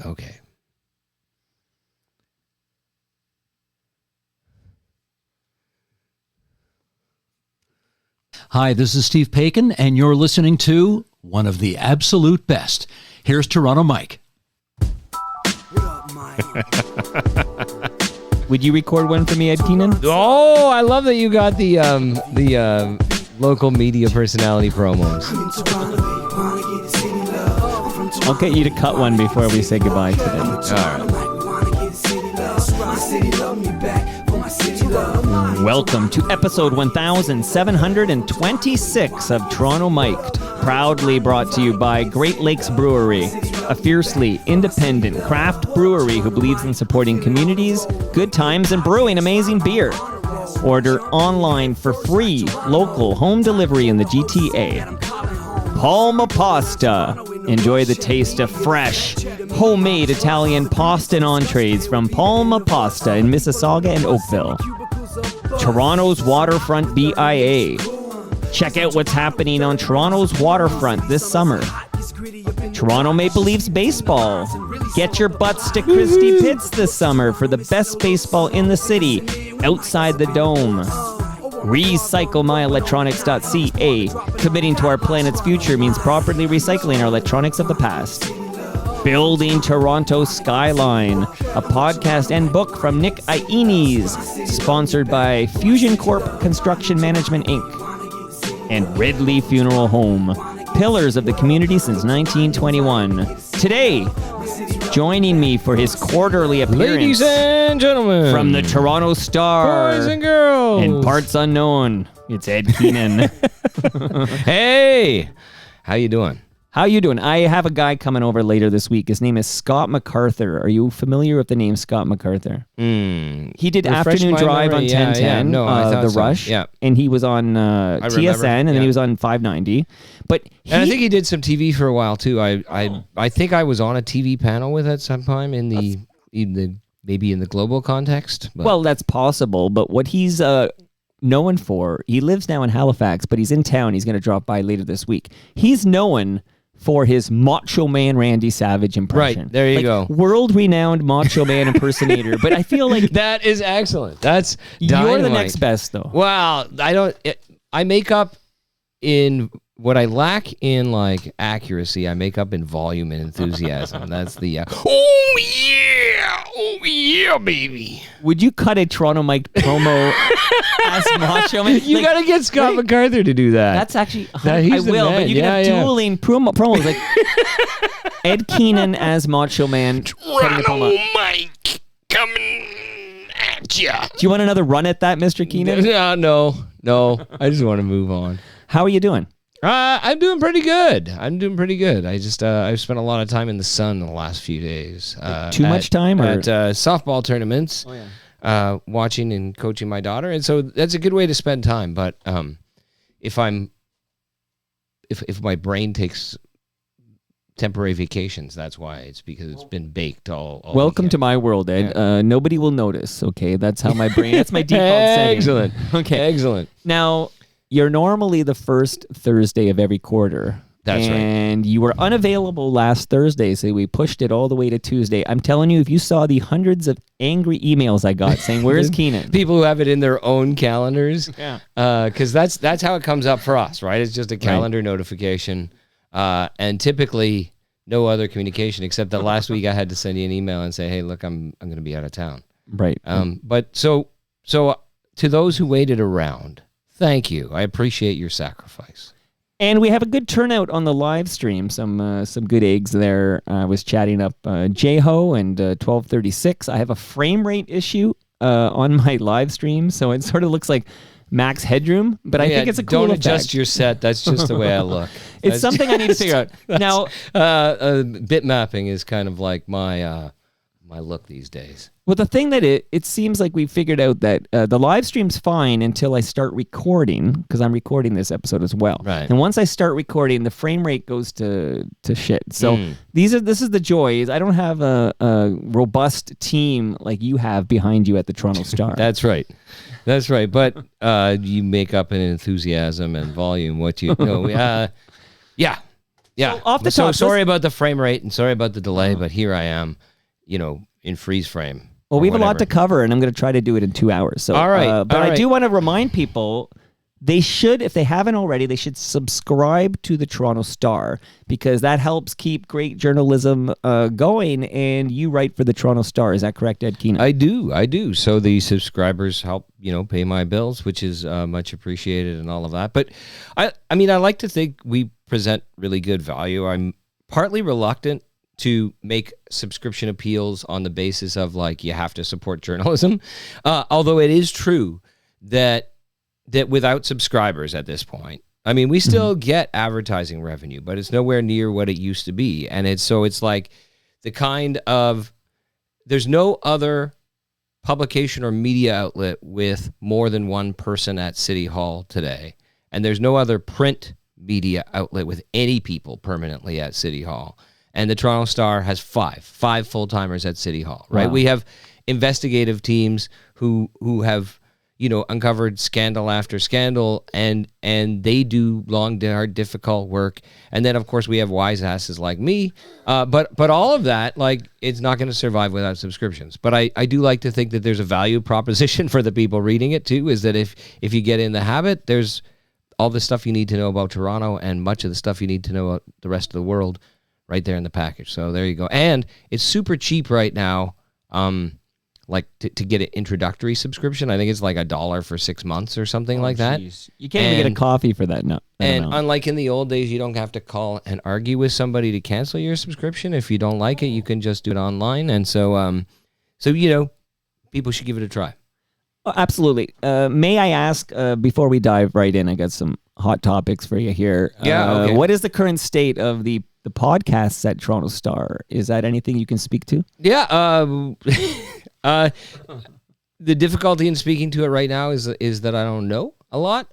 Okay. Hi, this is Steve Paikin, and you're listening to one of the absolute best. Here's Toronto Mike. Would you record one for me, Ed Keenan? Oh, I love that you got the local media personality promos. I'll get you to cut one before we say goodbye today. All right. Welcome to episode 1726 of Toronto Mic'd, proudly brought to you by Great Lakes Brewery, a fiercely independent craft brewery who believes in supporting communities, good times, and brewing amazing beer. Order online for free local home delivery in the GTA. Palma Pasta. Enjoy the taste of fresh, homemade Italian pasta and entrees from Palma Pasta in Mississauga and Oakville. Toronto's Waterfront BIA. Check out what's happening on Toronto's waterfront this summer. Toronto Maple Leafs baseball. Get your butts to Christie Pitts this summer for the best baseball in the city, outside the dome. RecycleMyElectronics.ca. Committing to our planet's future means properly recycling our electronics of the past. Building Toronto Skyline, a podcast and book from Nick Iones, sponsored by Fusion Corp Construction Management Inc. And Ridley Funeral Home, pillars of the community since 1921. Today, joining me for his quarterly appearance, Ladies and gentlemen, from the Toronto Star, boys and girls, in parts unknown, it's Ed Keenan. Hey, how you doing? How you doing? I have a guy coming over later this week. His name is Scott MacArthur. Are you familiar with the name Scott MacArthur? He did Afternoon Drive on 1010, The so. Rush, yeah. and he was on TSN, and then he was on 590. But And I think he did some TV for a while too. I think I was on a TV panel with at some time in the maybe in the global context. But. Well, that's possible. But what he's known for, he lives now in Halifax, but he's in town. He's going to drop by later this week. He's known for his Macho Man Randy Savage impression. Right, there you go. World-renowned Macho Man impersonator. But I feel like that is excellent. That's dynamite. You're the next best, though. Well, I make up in what I lack in like accuracy. I make up in volume and enthusiasm. That's the oh yeah, baby. Would you cut a Toronto Mike promo as Macho Man? You got to get Scott MacArthur to do that. That's actually, he's I will, man. but you can have dueling promos like Ed Keenan as Macho Man. Toronto Mike coming at ya. Do you want another run at that, Mr. Keenan? No. I just want to move on. How are you doing? I'm doing pretty good. I just I've spent a lot of time in the sun in the last few days. Too much time at softball tournaments. Oh, yeah. Watching and coaching my daughter, and so that's a good way to spend time. But if my brain takes temporary vacations, that's why. It's because it's been baked all Welcome weekend. to my world, Ed. Yeah. Nobody will notice. Okay, that's how my brain. That's my default setting. Excellent. Okay, excellent. Now, you're normally the first Thursday of every quarter. That's right. And you were unavailable last Thursday, so we pushed it all the way to Tuesday. I'm telling you, if you saw the hundreds of angry emails I got saying, "Where's Keenan?" People who have it in their own calendars. Yeah. Because that's how it comes up for us, right? It's just a calendar notification, and typically no other communication except that last week I had to send you an email and say, "Hey, look, I'm going to be out of town." Right. But so to those who waited around, thank you. I appreciate your sacrifice. And we have a good turnout on the live stream. Some good eggs there. I was chatting up J-Ho and 1236. I have a frame rate issue on my live stream, so it sort of looks like max headroom, but I think it's a cool Don't effect. adjust your set. That's just the way I look. It's something I need to figure out. Now, bit mapping is kind of like my look these days. Well, the thing that it seems like we figured out that the live stream's fine until I start recording, because I'm recording this episode as well. Right. And once I start recording, the frame rate goes to shit. So this is the joy. Is I don't have a robust team like you have behind you at the Toronto Star. That's right. But you make up in enthusiasm and volume what you know. Yeah. Yeah. So off the top, sorry about the frame rate and sorry about the delay, but here I am, in freeze frame. Well, we have a lot to cover, and I'm going to try to do it in 2 hours. So, all right. But I do want to remind people they should, if they haven't already, they should subscribe to the Toronto Star because that helps keep great journalism going. And you write for the Toronto Star, is that correct, Ed Keenan? I do. So the subscribers help, pay my bills, which is much appreciated and all of that. But I like to think we present really good value. I'm partly reluctant to make subscription appeals on the basis of you have to support journalism. Although it is true that without subscribers at this point, we still get advertising revenue, but it's nowhere near what it used to be. And it's like the kind of, there's no other publication or media outlet with more than one person at City Hall today. And there's no other print media outlet with any people permanently at City Hall. And the Toronto Star has five full-timers at City Hall, right? Wow. We have investigative teams who have uncovered scandal after scandal, and they do long, hard, difficult work. And then, of course, we have wise asses like me. But all of that, it's not going to survive without subscriptions. But I do like to think that there's a value proposition for the people reading it, too, is that if you get in the habit, there's all the stuff you need to know about Toronto and much of the stuff you need to know about the rest of the world right there in the package. So there you go. And it's super cheap right now. To get an introductory subscription, I think it's $1 for 6 months or something like that. You can't even get a coffee for that. No. And unlike in the old days, you don't have to call and argue with somebody to cancel your subscription. If you don't like it, you can just do it online. And so people should give it a try. Oh, absolutely. May I ask, before we dive right in, I got some hot topics for you here. Yeah, okay. What is the current state of the podcasts at Toronto Star? Is that anything you can speak to? Yeah. The difficulty in speaking to it right now is that I don't know a lot.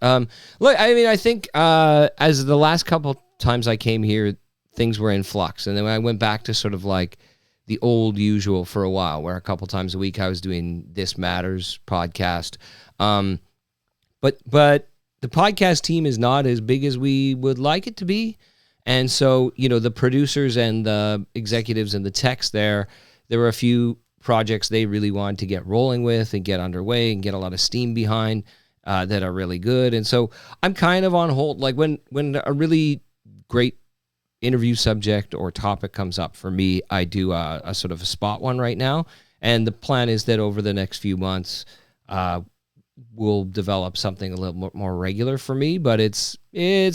Look, I think as the last couple times I came here, things were in flux, and then I went back to sort of the old usual for a while, where a couple times a week I was doing This Matters podcast. But the podcast team is not as big as we would like it to be, and so the producers and the executives and the techs there were a few projects they really wanted to get rolling with and get underway and get a lot of steam behind that are really good. And so I'm kind of on hold. When a really great interview subject or topic comes up for me, I do a sort of a spot one right now. And the plan is that over the next few months, we'll develop something a little more regular for me, but it's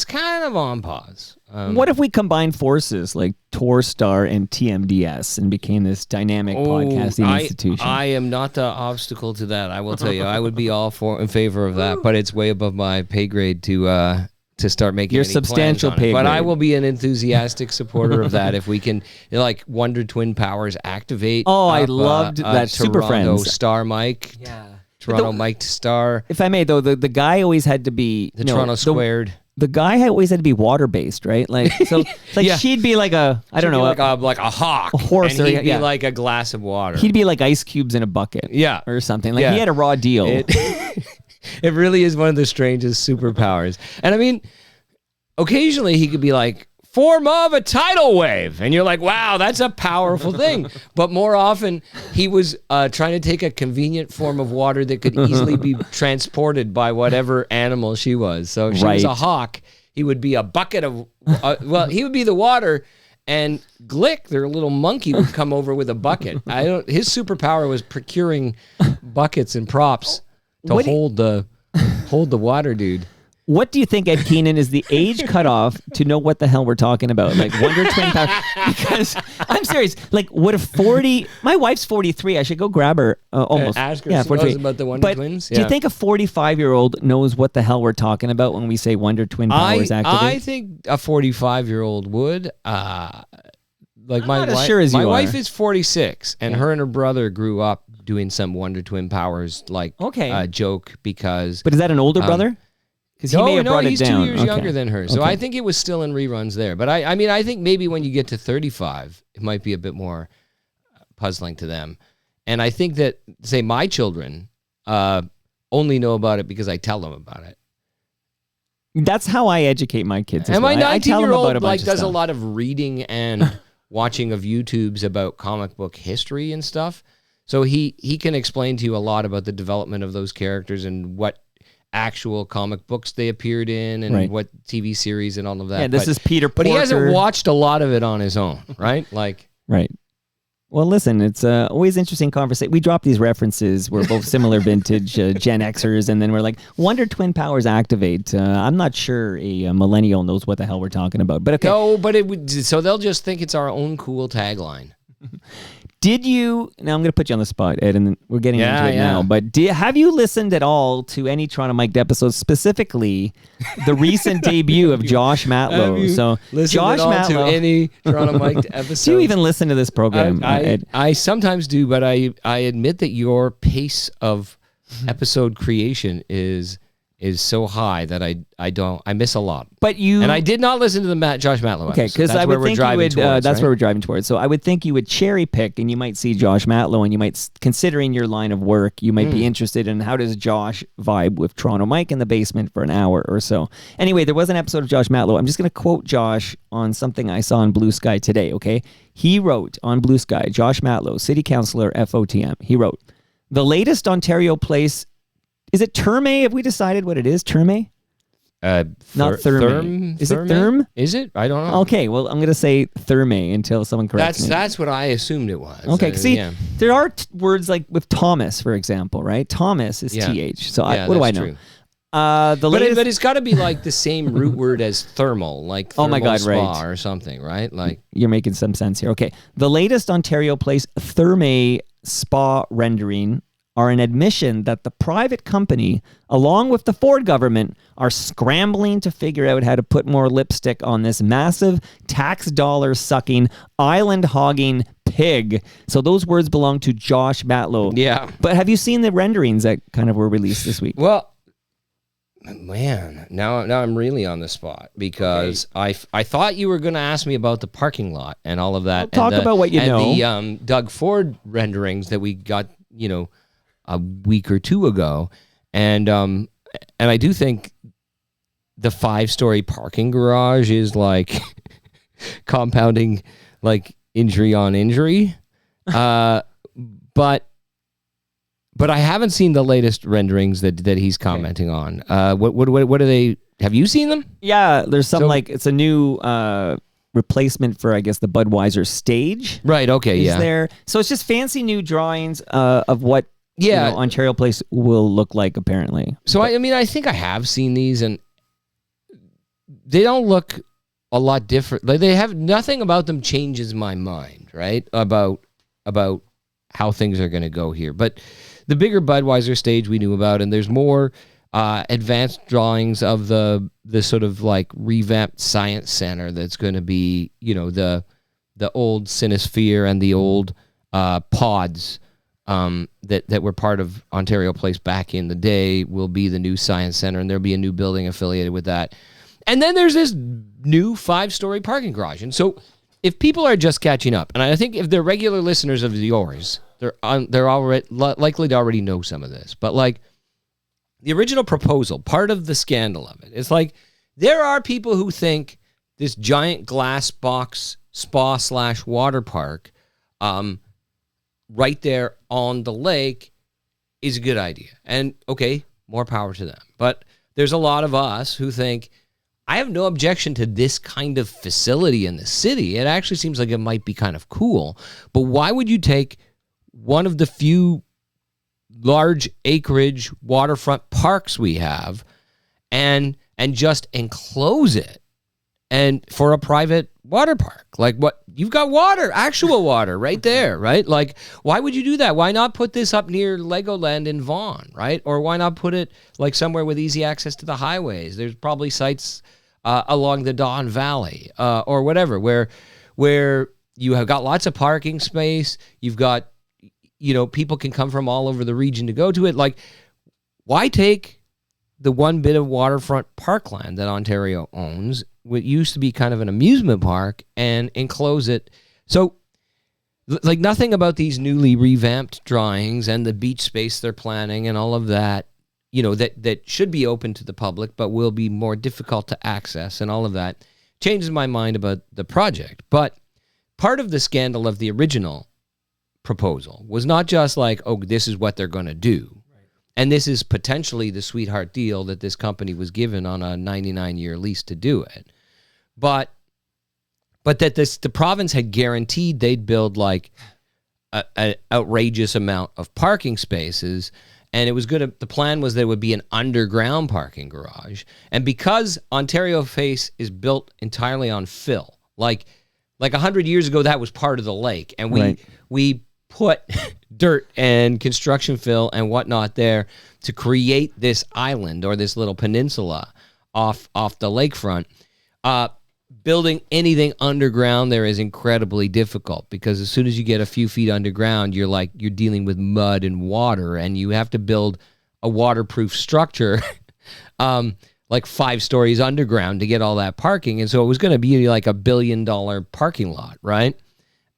kind of on pause. What if we combined forces like Torstar and TMDS and became this dynamic podcasting institution? I am not the obstacle to that. I will tell you, I would be all in favor of that, but it's way above my pay grade to start making your any substantial plans on pay it. But grade. I will be an enthusiastic supporter of that if we can, Wonder Twin Powers activate. I loved that Super Toronto Friends Star Mic. Yeah. Toronto Mic to Star. If I may, though, the guy always had to be Toronto Squared. The guy always had to be water based, right? Yeah. She'd be like a like a hawk, a horse, and he'd be yeah. like a glass of water. He'd be like ice cubes in a bucket, or something. Yeah. He had a raw deal. It really is one of the strangest superpowers. And occasionally he could be like, form of a tidal wave. And you're like, wow, that's a powerful thing. But more often, he was trying to take a convenient form of water that could easily be transported by whatever animal she was. So if she was a hawk, he would be a bucket of, he would be the water, and Glick, their little monkey, would come over with a bucket. His superpower was procuring buckets and props to hold the water dude. What do you think, Ed Keenan, is the age cutoff to know what the hell we're talking about? Wonder Twin Power? Because I'm serious. What if 40? My wife's 43. I should go grab her. Almost. Ask her if she knows about the Wonder Twins. Do you think a 45-year-old knows what the hell we're talking about when we say Wonder Twin Powers activate? I think a 45-year-old would. I'm not as sure as you my are. wife is 46, and her and her brother grew up doing some Wonder Twin Powers joke because. But is that an older brother? Because he may have brought he's it down. 2 years younger than her. So I think it was still in reruns there. But I think maybe when you get to 35, it might be a bit more puzzling to them. And I think that, say, my children only know about it because I tell them about it. That's how I educate my kids. And my I tell them about 19-year-old a bunch of does a stuff. lot of reading and watching of YouTubes about comic book history and stuff. So he can explain to you a lot about the development of those characters and what actual comic books they appeared in and what TV series and all of that. Yeah, this is Peter Porker. But he hasn't watched a lot of it on his own, right? Like, right. Well, listen, it's always interesting conversation. We drop these references. We're both similar vintage Gen Xers, and then we're like, Wonder Twin powers activate. I'm not sure a millennial knows what the hell we're talking about. But okay. No, but it would. So they'll just think it's our own cool tagline. Did you? Now I'm going to put you on the spot, Ed, and we're getting into it now. But have you listened at all to any Toronto Mic'd episodes, specifically the recent debut of Josh Matlow? So Josh Matlow, to any Toronto Mic'd episode? Do you even listen to this program? I sometimes do, but I admit that your pace of episode creation is so high that I miss a lot. But I did not listen to the Josh Matlow. Okay, because I would think you would. That's where we're driving towards. So I would think you would cherry pick, and you might see Josh Matlow, and you might, considering your line of work, you might be interested in how does Josh vibe with Toronto Mike in the basement for an hour or so. Anyway, there was an episode of Josh Matlow. I'm just going to quote Josh on something I saw on Blue Sky today. Okay, he wrote on Blue Sky, Josh Matlow, City Councillor, FOTM. He wrote, the latest Ontario Place. Is it Terme? Have we decided what it is? Terme? Not Therme. Is it Therm? Is it? I don't know. Okay, well, I'm going to say Therme until someone corrects me. That's what I assumed it was. Okay, see, there are words like with Thomas, for example, right? Thomas is TH. So what do I know? True. But it's got to be like the same root word as thermal, like thermal oh my God, spa right. or something, right? Like you're making some sense here. Okay, the latest Ontario Place Therme spa rendering are an admission that the private company, along with the Ford government, are scrambling to figure out how to put more lipstick on this massive tax dollar sucking, island hogging pig. So those words belong to Josh Matlow. Yeah. But have you seen the renderings that kind of were released this week? Well, man, now I'm really on the spot because I thought you were going to ask me about the parking lot and all of that. Talk about what you know. And the Doug Ford renderings that we got, a week or two ago, and I do think the 5-story parking garage is like compounding like injury on injury, but I haven't seen the latest renderings that he's commenting on. What are they? Have you seen them? Yeah, there's some it's a new replacement for, I guess, the Budweiser stage. Right. Okay. Is there? So it's just fancy new drawings of what. Ontario Place will look like, apparently. So, I think I have seen these, and they don't look a lot different. Like, they have nothing about them changes my mind, right? About how things are going to go here. But the bigger Budweiser stage we knew about, and there's more advanced drawings of the sort of like revamped science center that's going to be, the old Cinesphere and the old pods. That were part of Ontario Place back in the day will be the new Science Center, and there'll be a new building affiliated with that. And then there's this new 5-story parking garage. And so if people are just catching up, and I think if they're regular listeners of yours, they're already likely to already know some of this. But like the original proposal, part of the scandal of it, is like there are people who think this giant glass box spa/water park right there on the lake is a good idea. And okay, more power to them. But there's a lot of us who think, I have no objection to this kind of facility in the city. It actually seems like it might be kind of cool. But why would you take one of the few large acreage waterfront parks we have and just enclose it and for a private water park? Like, what? You've got water, actual water right there, right? Like, why would you do that? Why not put this up near Legoland in Vaughan, right? Or why not put it like somewhere with easy access to the highways? There's probably sites along the Don Valley or whatever where you have got lots of parking space. You've got, people can come from all over the region to go to it. Like, why take the one bit of waterfront parkland that Ontario owns, what used to be kind of an amusement park, and enclose it? So, like, nothing about these newly revamped drawings and the beach space they're planning and all of that that should be open to the public, but will be more difficult to access, and all of that changes my mind about the project. But part of the scandal of the original proposal was not just like, oh, this is what they're going to do. And this is potentially the sweetheart deal that this company was given on a 99-year lease to do it. But that the province had guaranteed they'd build like an outrageous amount of parking spaces, and it was the plan was there would be an underground parking garage. And because Ontario Place is built entirely on fill, like 100 years ago, that was part of the lake, and we put dirt and construction fill and whatnot there to create this island or this little peninsula off the lakefront. Building anything underground there is incredibly difficult, because as soon as you get a few feet underground, you're dealing with mud and water, and you have to build a waterproof structure like 5 stories underground to get all that parking. And so it was going to be like $1 billion parking lot, right?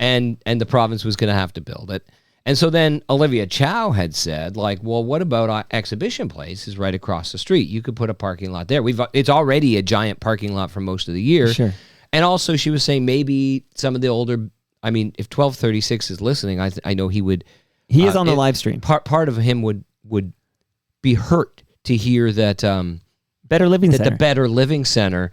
And the province was going to have to build it. And so then Olivia Chow had said, like, well, what about Exhibition Place is right across the street. You could put a parking lot there. It's already a giant parking lot for most of the year. Sure. And also she was saying maybe some of the older, I mean, if 1236 is listening, I know he would. He is on the live stream. Part of him would be hurt to hear that Better Living Center. The Better Living Center,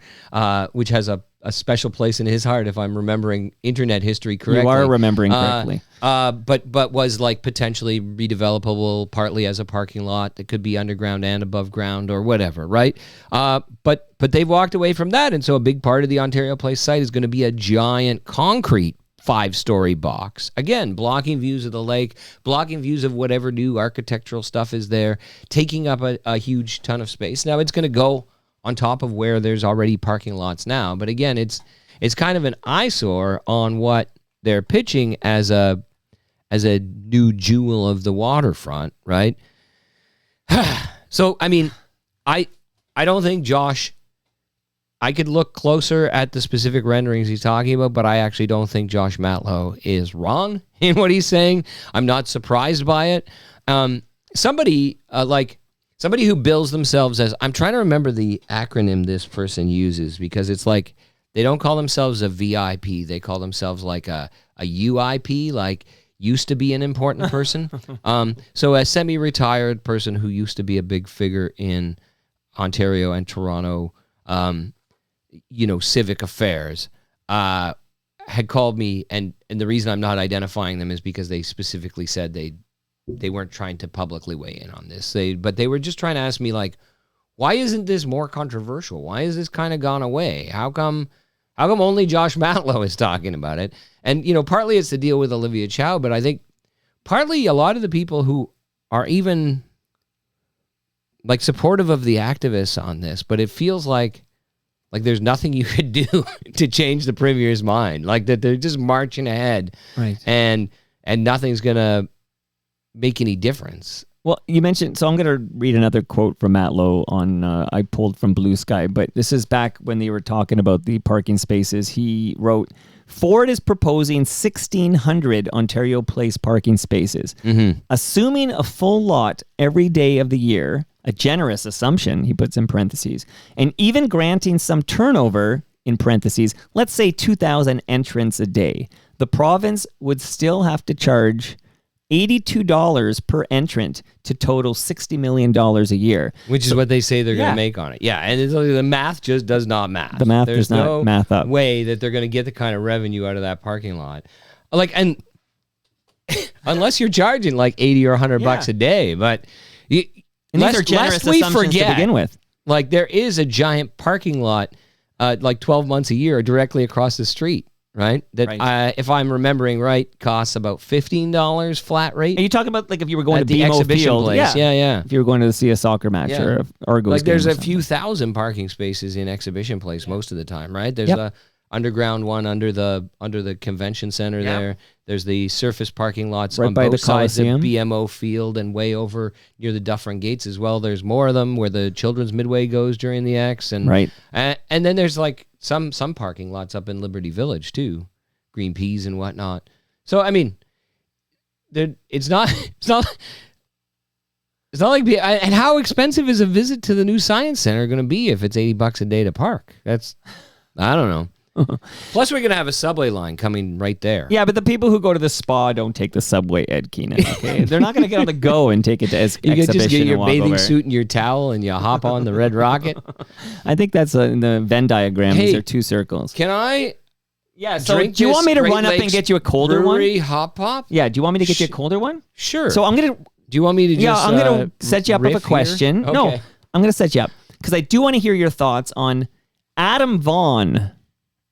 which has a special place in his heart, if I'm remembering internet history correctly. You are remembering correctly. But was like potentially redevelopable partly as a parking lot that could be underground and above ground or whatever, right? But they've walked away from that, and so a big part of the Ontario Place site is going to be a giant concrete 5-story box. Again, blocking views of the lake, blocking views of whatever new architectural stuff is there, taking up a huge ton of space. Now, it's going to go on top of where there's already parking lots now. But again, it's kind of an eyesore on what they're pitching as a new jewel of the waterfront, right? So, I mean, I don't think Josh, I could look closer at the specific renderings he's talking about, but I actually don't think Josh Matlow is wrong in what he's saying. I'm not surprised by it. Somebody who bills themselves as, I'm trying to remember the acronym this person uses, because it's like they don't call themselves a VIP. They call themselves like a UIP, like used to be an important person. So a semi-retired person who used to be a big figure in Ontario and Toronto, civic affairs, had called me, and the reason I'm not identifying them is because they specifically said they weren't trying to publicly weigh in on this. But they were just trying to ask me, like, why isn't this more controversial? Why has this kind of gone away? How come only Josh Matlow is talking about it? And, partly it's the deal with Olivia Chow, but I think partly a lot of the people who are even like supportive of the activists on this, but it feels like there's nothing you could do to change the premier's mind. Like that they're just marching ahead. Right. And nothing's going to make any difference. Well, you mentioned, so I'm going to read another quote from Matlow on, I pulled from Blue Sky, but this is back when they were talking about the parking spaces. He wrote, Ford is proposing 1,600 Ontario Place parking spaces. Mm-hmm. Assuming a full lot every day of the year, a generous assumption, he puts in parentheses, and even granting some turnover, in parentheses, let's say 2,000 entrants a day, the province would still have to charge $82 per entrant to total $60 million a year. Which is what they say they're going to make on it. Yeah, and the math just does not math. The math does not math up. There's no way that they're going to get the kind of revenue out of that parking lot. Like, and unless you're charging like $80 or $100 a day, but these are generous assumptions to begin with. Like, there is a giant parking lot, like 12 months a year, directly across the street. Right? That, if I'm remembering right, costs about $15 flat rate. Are you talking about like if you were going at to the BMO exhibition Field? place? Yeah. If you were going to see a soccer match or a Argos like there's game a few thousand parking spaces in Exhibition Place most of the time, right? There's a underground one under the convention center there. There's the surface parking lots right on by both the sides of Coliseum. BMO Field and way over near the Dufferin Gates as well. There's more of them where the Children's Midway goes during the X, and and then there's like some parking lots up in Liberty Village too. Green peas and whatnot. So, I mean, it's not It's not like, and how expensive is a visit to the new science center going to be if it's $80 a day to park? I don't know. Plus, we're going to have a subway line coming right there. Yeah, but the people who go to the spa don't take the subway, Ed Keenan. Okay, they're not going to get on the go and take it to You exhibition. just get your and walk bathing over. suit and your towel, and you hop on the Red Rocket. I think that's in the Venn diagram. Hey, These are two circles. Can I? Yeah. So drink do you want me to this run up Great and get you a colder Brewery one? hot pop? Yeah. Do you want me to get you a colder one? Sure. So I'm gonna. Do you want me to just? Yeah, I'm gonna set you up with a riff here? question. No, Okay. I'm gonna set you up because I do want to hear your thoughts on Adam Vaughan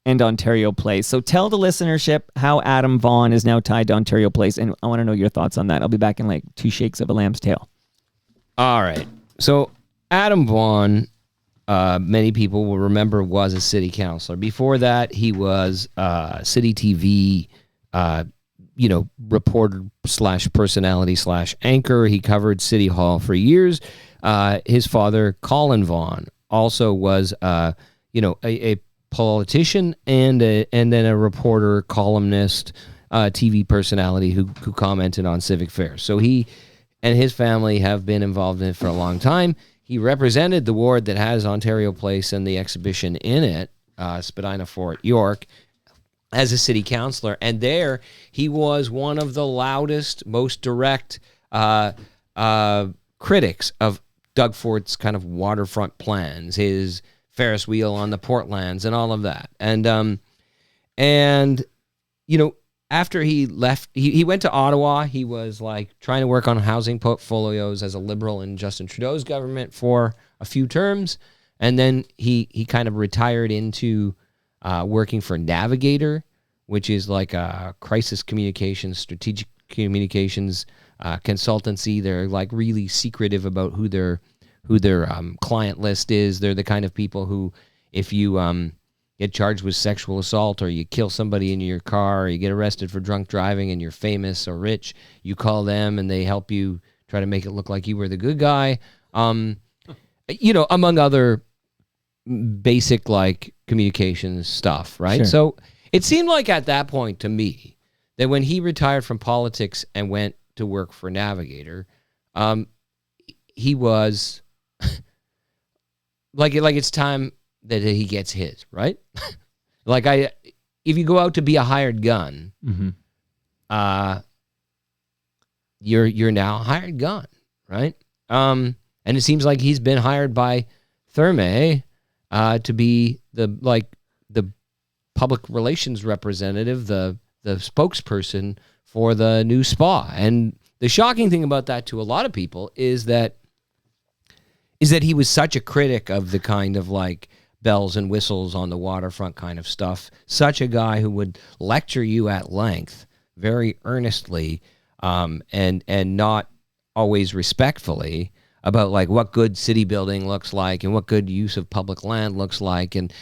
and Ontario Place. So tell the listenership how Adam Vaughan is now tied to Ontario Place, and I want to know your thoughts on that. I'll be back in like 2 shakes of a lamb's tail. All right. So Adam Vaughan, many people will remember, was a city councilor. Before that, he was city TV, reporter / personality / anchor. He covered City Hall for years. His father, Colin Vaughan, also was, a politician and then a reporter, columnist, TV personality who commented on civic affairs. So he and his family have been involved in it for a long time. He represented the ward that has Ontario Place and the exhibition in it, Spadina Fort, York, as a city councilor. And there he was one of the loudest, most direct critics of Doug Fort's kind of waterfront plans, his Ferris wheel on the Portlands and all of that. And after he left, he went to Ottawa. He was like trying to work on housing portfolios as a Liberal in Justin Trudeau's government for a few terms. And then he kind of retired into working for Navigator, which is like a crisis communications, strategic communications consultancy. They're like really secretive about who their client list is. They're the kind of people who, if you get charged with sexual assault or you kill somebody in your car or you get arrested for drunk driving and you're famous or rich, you call them and they help you try to make it look like you were the good guy. Among other basic like communications stuff, right? Sure. So it seemed like at that point to me that when he retired from politics and went to work for Navigator, he was like it's time that he gets his, right? If you go out to be a hired gun, you're now a hired gun, right? And it seems like he's been hired by Therme to be the public relations representative, the spokesperson for the new spa. And the shocking thing about that to a lot of people is that he was such a critic of the kind of like bells and whistles on the waterfront kind of stuff. Such a guy who would lecture you at length, very earnestly, and not always respectfully, about like what good city building looks like and what good use of public land looks like, and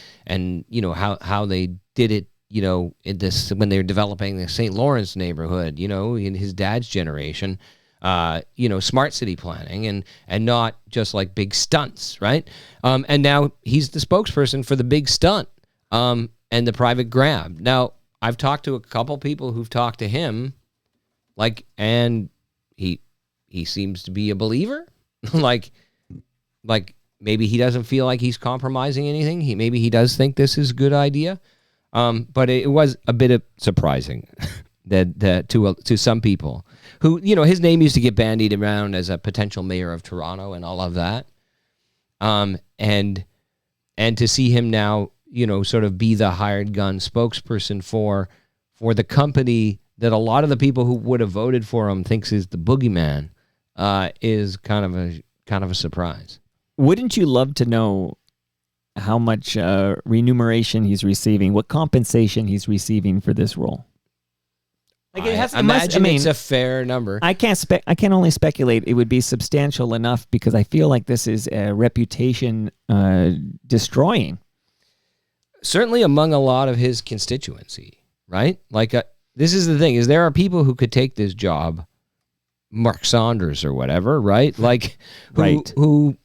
how they did it, in this when they were developing the St. Lawrence neighborhood, in his dad's generation. Smart city planning and not just like big stunts, right? And now he's the spokesperson for the big stunt and the private grab. Now, I've talked to a couple people who've talked to him, and he seems to be a believer. like maybe he doesn't feel like he's compromising anything. Maybe he does think this is a good idea. But it was a bit of surprising that to some people who, his name used to get bandied around as a potential mayor of Toronto and all of that. And to see him now, sort of be the hired gun spokesperson for the company that a lot of the people who would have voted for him thinks is the boogeyman, is kind of a surprise. Wouldn't you love to know how much remuneration he's receiving, what compensation he's receiving for this role? It's a fair number. I can only speculate. It would be substantial enough because I feel like this is a reputation destroying. Certainly among a lot of his constituency, right? This is the thing: is there are people who could take this job, Mark Saunders or whatever, right? Who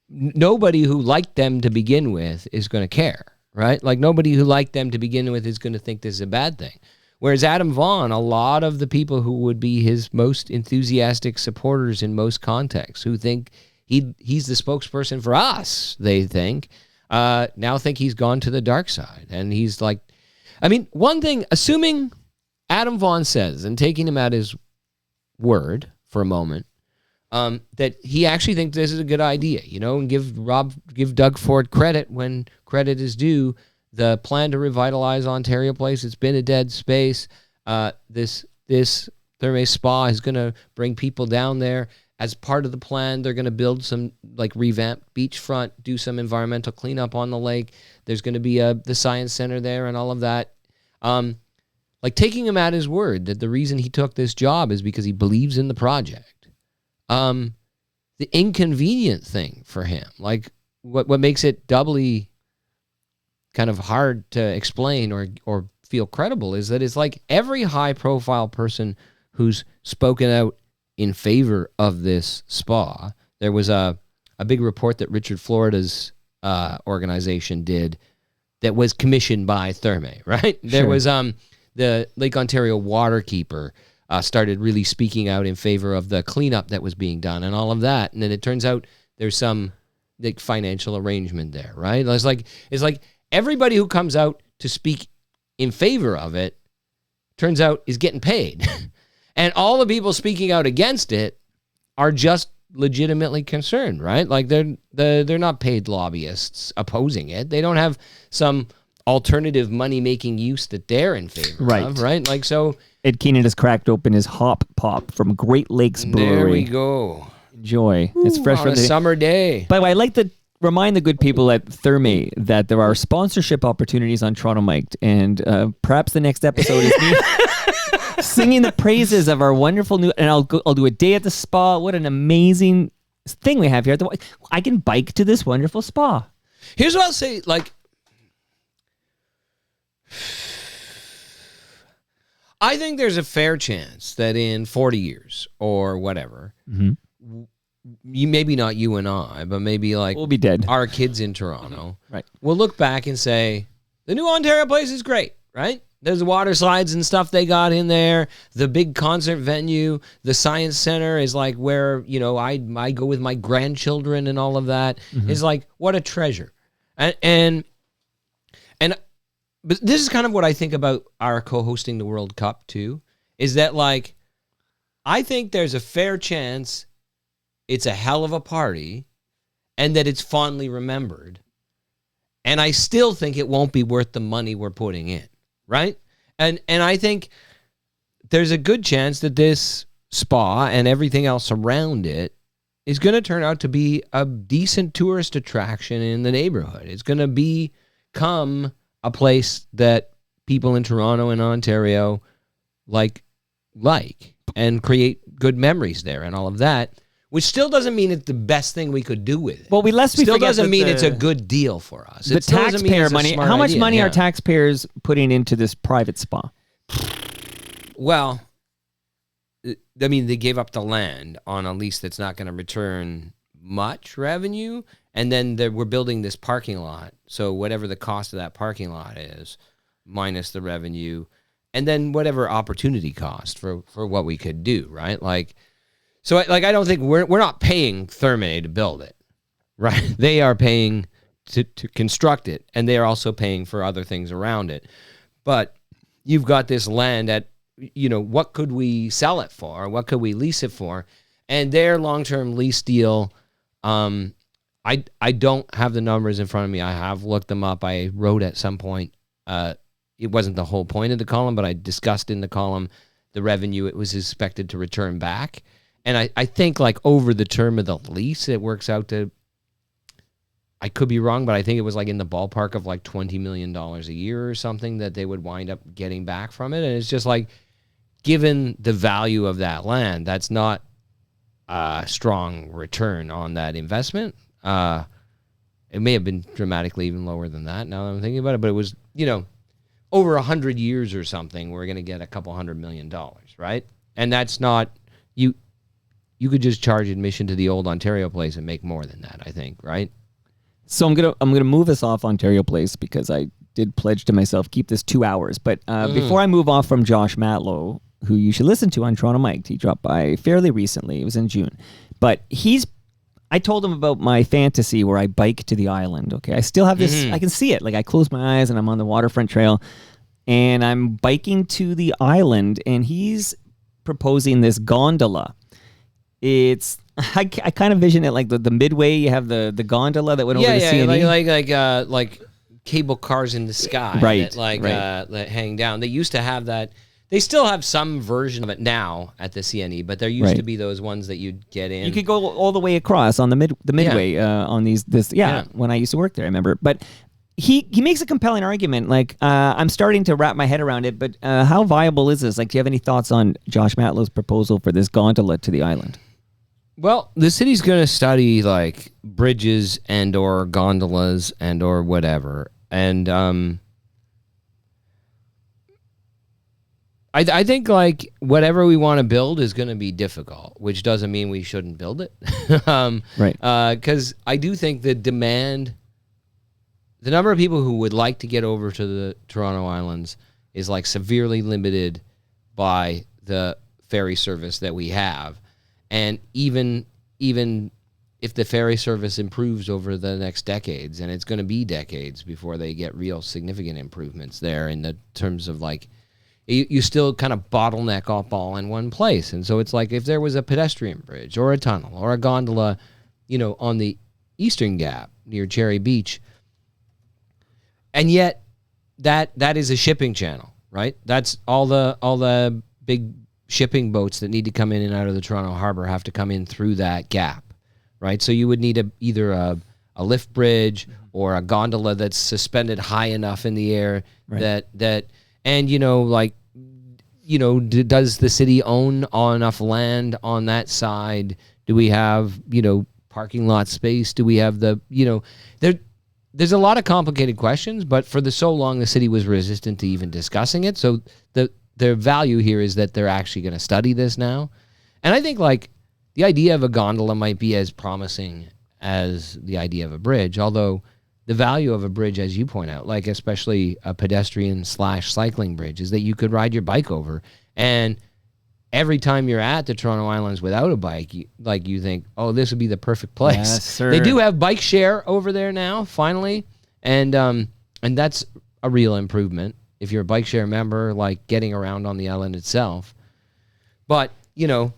nobody who liked them to begin with is going to care, right? Like nobody who liked them to begin with is going to think this is a bad thing. Whereas Adam Vaughan, a lot of the people who would be his most enthusiastic supporters in most contexts, who think he's the spokesperson for us, they think, now think he's gone to the dark side. And he's like, I mean, one thing, assuming Adam Vaughan says, and taking him at his word for a moment, that he actually thinks this is a good idea, and give Doug Ford credit when credit is due. The plan to revitalize Ontario Place, it's been a dead space. This Therme Spa is going to bring people down there. As part of the plan, they're going to build some revamped beachfront, do some environmental cleanup on the lake. There's going to be the science center there and all of that. Taking him at his word that the reason he took this job is because he believes in the project. The inconvenient thing for him, what makes it doubly kind of hard to explain or feel credible, is that it's like every high-profile person who's spoken out in favor of this spa. There was a big report that Richard Florida's organization did that was commissioned by Therme, right? Sure. There was the Lake Ontario waterkeeper started really speaking out in favor of the cleanup that was being done and all of that. And then it turns out there's some financial arrangement there, right? It's like everybody who comes out to speak in favor of it, turns out, is getting paid. And all the people speaking out against it are just legitimately concerned, right? They're not paid lobbyists opposing it. They don't have some alternative money-making use that they're in favor of, right? So Ed Keenan has cracked open his hop pop from Great Lakes Brewery. There we go. Enjoy. It's fresh on a summer day. By the way, I'd like to remind the good people at Therme that there are sponsorship opportunities on Toronto Mic'd, and perhaps the next episode is me singing the praises of our wonderful new, and I'll do a day at the spa. What an amazing thing we have here. I can bike to this wonderful spa. Here's what I'll say, I think there's a fair chance that in 40 years or whatever, maybe not you and I, but maybe we'll be dead. Our kids in Toronto, right? We'll look back and say, the new Ontario Place is great, right? There's water slides and stuff they got in there. The big concert venue, the science center is where, I go with my grandchildren and all of that. It's what a treasure. And but this is kind of what I think about our co-hosting the World Cup too, is that I think there's a fair chance it's a hell of a party and that it's fondly remembered. And I still think it won't be worth the money we're putting in, right? And I think there's a good chance that this spa and everything else around it is going to turn out to be a decent tourist attraction in the neighborhood. It's going to become a place that people in Toronto and Ontario like and create good memories there and all of that, which still doesn't mean it's the best thing we could do with it. Well, still doesn't mean it's a good deal for us. The taxpayer money. How much money are taxpayers putting into this private spa? Well, I mean, they gave up the land on a lease that's not going to return much revenue, and then we're building this parking lot. So whatever the cost of that parking lot is, minus the revenue, and then whatever opportunity cost for what we could do, right? So I don't think we're not paying Therme to build it, right? They are paying to construct it, and they are also paying for other things around it. But you've got this land at, what could we sell it for? What could we lease it for? And their long-term lease deal, I don't have the numbers in front of me. I have looked them up. I wrote at some point, it wasn't the whole point of the column, but I discussed in the column the revenue it was expected to return back. And I think over the term of the lease, it works out to, I could be wrong, but I think it was in the ballpark of $20 million a year or something that they would wind up getting back from it. And it's just given the value of that land, that's not a strong return on that investment. It may have been dramatically even lower than that now that I'm thinking about it, but it was, over 100 years or something, we're going to get a couple $100 million, right? And that's not, you could just charge admission to the old Ontario Place and make more than that, I think, right? So I'm gonna move us off Ontario Place because I did pledge to myself keep this 2 hours. But before I move off from Josh Matlow, who you should listen to on Toronto Mike, he dropped by fairly recently. It was in June, but I told him about my fantasy where I bike to the island. Okay, I still have this. I can see it. Like I close my eyes and I'm on the waterfront trail, and I'm biking to the island, and he's proposing this gondola. It's I kind of vision it like the midway. You have the gondola that went over to CNE. like cable cars in the sky, right? That hang down. They used to have that. They still have some version of it now at the CNE, but there used to be those ones that you'd get in. You could go all the way across on the midway on when I used to work there. I remember, but he makes a compelling argument. Like I'm starting to wrap my head around it, but how viable is this? Like, do you have any thoughts on Josh Matlow's proposal for this gondola to the island? Well, the city's going to study like bridges and or gondolas and or whatever, and I think like whatever we want to build is going to be difficult, which doesn't mean we shouldn't build it. Right. Because I do think the number of people who would like to get over to the Toronto Islands is like severely limited by the ferry service that we have. And even if the ferry service improves over the next decades, and it's going to be decades before they get real significant improvements there in the terms of like, you still kind of bottleneck up all in one place. And so it's like if there was a pedestrian bridge or a tunnel or a gondola, on the Eastern Gap near Cherry Beach, and yet that is a shipping channel, right? That's all the big shipping boats that need to come in and out of the Toronto Harbor have to come in through that gap, right? So you would need either a lift bridge or a gondola that's suspended high enough in the air that and, does the city own enough land on that side? Do we have, parking lot space? Do we have there's a lot of complicated questions, but for so long, the city was resistant to even discussing it. So the value here is that they're actually going to study this now. And I think like the idea of a gondola might be as promising as the idea of a bridge, although the value of a bridge, as you point out, like especially a pedestrian/cycling bridge, is that you could ride your bike over. And every time you're at the Toronto Islands without a bike, you think, oh, this would be the perfect place. Yes, sir. They do have bike share over there now, finally. And that's a real improvement if you're a bike share member, like getting around on the island itself. But, I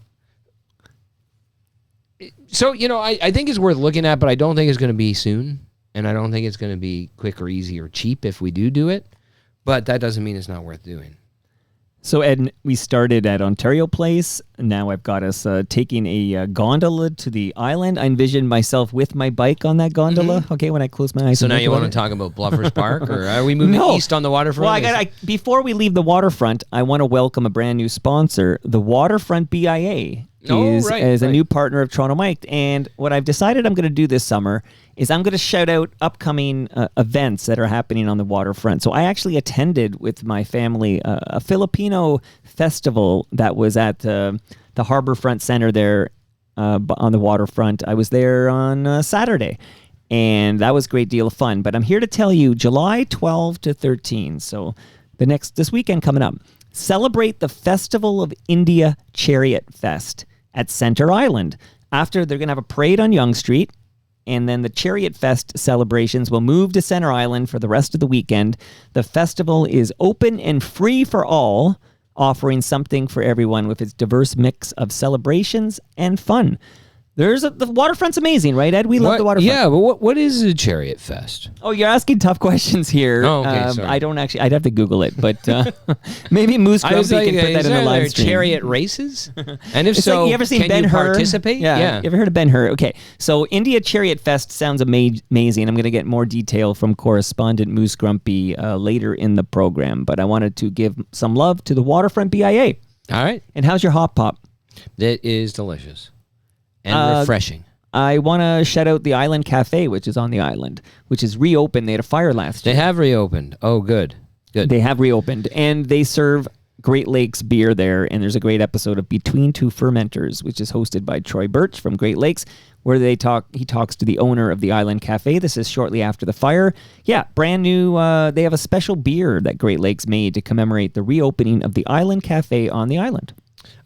think it's worth looking at, but I don't think it's going to be soon. And I don't think it's going to be quick or easy or cheap if we do it. But that doesn't mean it's not worth doing. So, Ed, we started at Ontario Place. Now I've got us taking a gondola to the island. I envision myself with my bike on that gondola, okay, when I close my eyes. So now you want to talk about Bluffers Park, or are we moving east on the waterfront? Well, before we leave the waterfront, I want to welcome a brand new sponsor, the Waterfront BIA. Is a new partner of Toronto Mike. And what I've decided I'm going to do this summer is I'm going to shout out upcoming events that are happening on the waterfront. So I actually attended with my family a Filipino festival that was at the Harborfront Center there on the waterfront. I was there on Saturday, and that was a great deal of fun. But I'm here to tell you, July 12 to 13, so this weekend coming up, celebrate the Festival of India Chariot Fest at Center Island. After, they're going to have a parade on Yonge Street, and then the Chariot Fest celebrations will move to Center Island for the rest of the weekend. The festival is open and free for all, offering something for everyone with its diverse mix of celebrations and fun. The waterfront's amazing, right, Ed? We love the waterfront. Yeah, but what is a Chariot Fest? Oh, you're asking tough questions here. Oh, okay, sorry. I don't actually. I'd have to Google it, but maybe Moose Grumpy can put that in the live stream. Chariot races? And if so, you ever seen can Ben you Hur? Participate? Yeah. You ever heard of Ben Hur? Okay, so India Chariot Fest sounds amazing. I'm going to get more detail from correspondent Moose Grumpy later in the program, but I wanted to give some love to the Waterfront BIA. All right. And how's your hot pop? That is delicious. And refreshing. I want to shout out the Island Cafe, which is on the island, which is reopened. They had a fire last year. They have reopened. Oh, good. They have reopened, and they serve Great Lakes beer there, and there's a great episode of Between Two Fermenters, which is hosted by Troy Birch from Great Lakes, where he talks to the owner of the Island Cafe. This is shortly after the fire. Yeah, brand new. They have a special beer that Great Lakes made to commemorate the reopening of the Island Cafe on the island.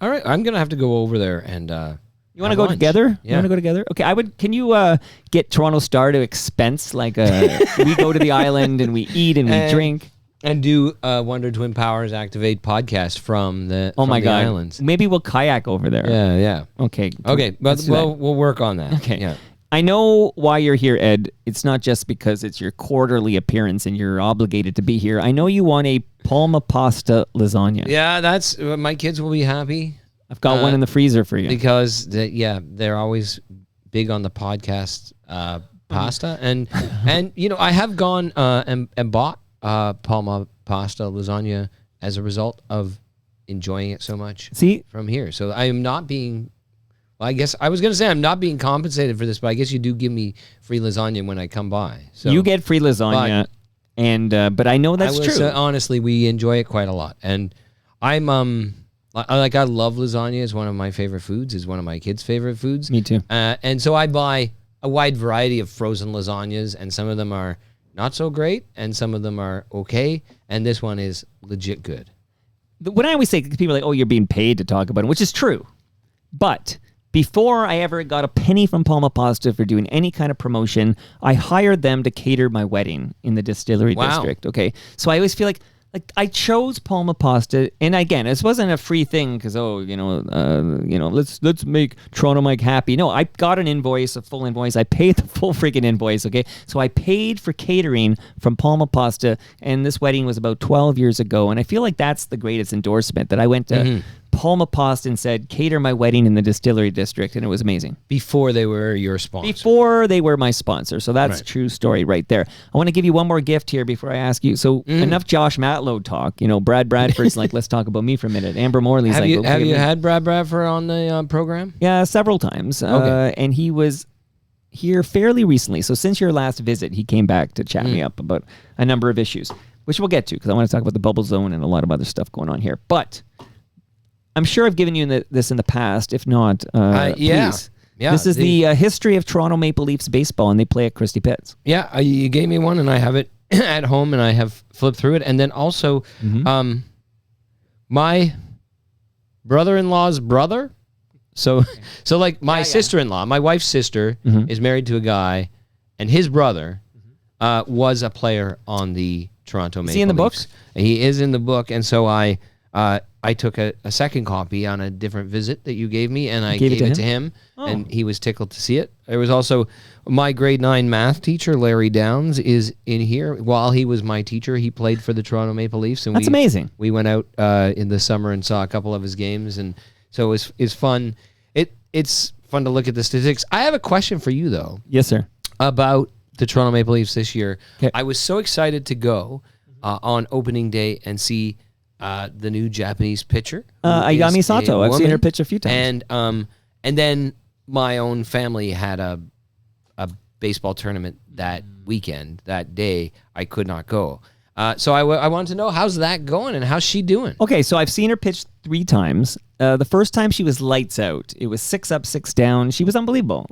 All right, I'm gonna have to go over there and. You want to go together? Yeah. You want to go together? Okay, I would. Can you get Toronto Star to expense we go to the island and we eat and we drink and do Wonder Twin Powers Activate podcast from the islands. Maybe we'll kayak over there. Yeah. Okay, but we'll work on that. Okay. Yeah. I know why you're here, Ed. It's not just because it's your quarterly appearance and you're obligated to be here. I know you want a Palma pasta lasagna. Yeah, that's my kids will be happy. I've got one in the freezer for you. Because, they're always big on the podcast pasta. And I have gone and bought Palma pasta lasagna as a result of enjoying it so much from here. So I am not being... Well, I guess I was going to say I'm not being compensated for this, but I guess you do give me free lasagna when I come by. So you get free lasagna, but I know that's true. Say, honestly, we enjoy it quite a lot. And I'm... I love lasagna. It's one of my favorite foods. It's one of my kids' favorite foods. Me too. And so I buy a wide variety of frozen lasagnas, and some of them are not so great, and some of them are okay, and this one is legit good. When I always say, people are like, oh, you're being paid to talk about it, which is true. But before I ever got a penny from Palma Pasta for doing any kind of promotion, I hired them to cater my wedding in the distillery district. Okay, so I always feel like I chose Palma Pasta, and again, this wasn't a free thing because let's make Toronto Mike happy. No, I got an invoice, a full invoice. I paid the full freaking invoice. Okay, so I paid for catering from Palma Pasta, and this wedding was about 12 years ago, and I feel like that's the greatest endorsement that I went to. Palma Pasta and said, cater my wedding in the distillery district, and it was amazing. Before they were your sponsor. Before they were my sponsor. So that's a true story right there. I want to give you one more gift here before I ask you. So enough Josh Matlow talk. Brad Bradford's like, let's talk about me for a minute. Amber Morley's have like, have you had Brad Bradford on the program? Yeah, several times. Okay. And he was here fairly recently. So since your last visit, he came back to chat me up about a number of issues, which we'll get to because I want to talk about the bubble zone and a lot of other stuff going on here. But I'm sure I've given you this in the past. If not, please. Yeah, this is the history of Toronto Maple Leafs baseball, and they play at Christie Pitts. Yeah, you gave me one, and I have it at home, and I have flipped through it. And then also, my brother-in-law's brother. So like my sister-in-law, my wife's sister, is married to a guy, and his brother was a player on the Toronto Maple Leafs. Is he in the book? He is in the book, and so I took a second copy on a different visit that you gave me, and I gave it to him, and he was tickled to see it. There was also my grade 9 math teacher, Larry Downs, is in here. While he was my teacher, he played for the Toronto Maple Leafs. And that's amazing. We went out in the summer and saw a couple of his games, and so it's fun. It's fun to look at the statistics. I have a question for you, though. Yes, sir. About the Toronto Maple Leafs this year. Okay. I was so excited to go on opening day and see the new Japanese pitcher, Ayami Sato. I've seen her pitch a few times. And then my own family had a baseball tournament that weekend, that day. I could not go. So I wanted to know, how's that going and how's she doing? Okay, so I've seen her pitch 3 times. The first time she was lights out. It was 6 up, 6 down. She was unbelievable,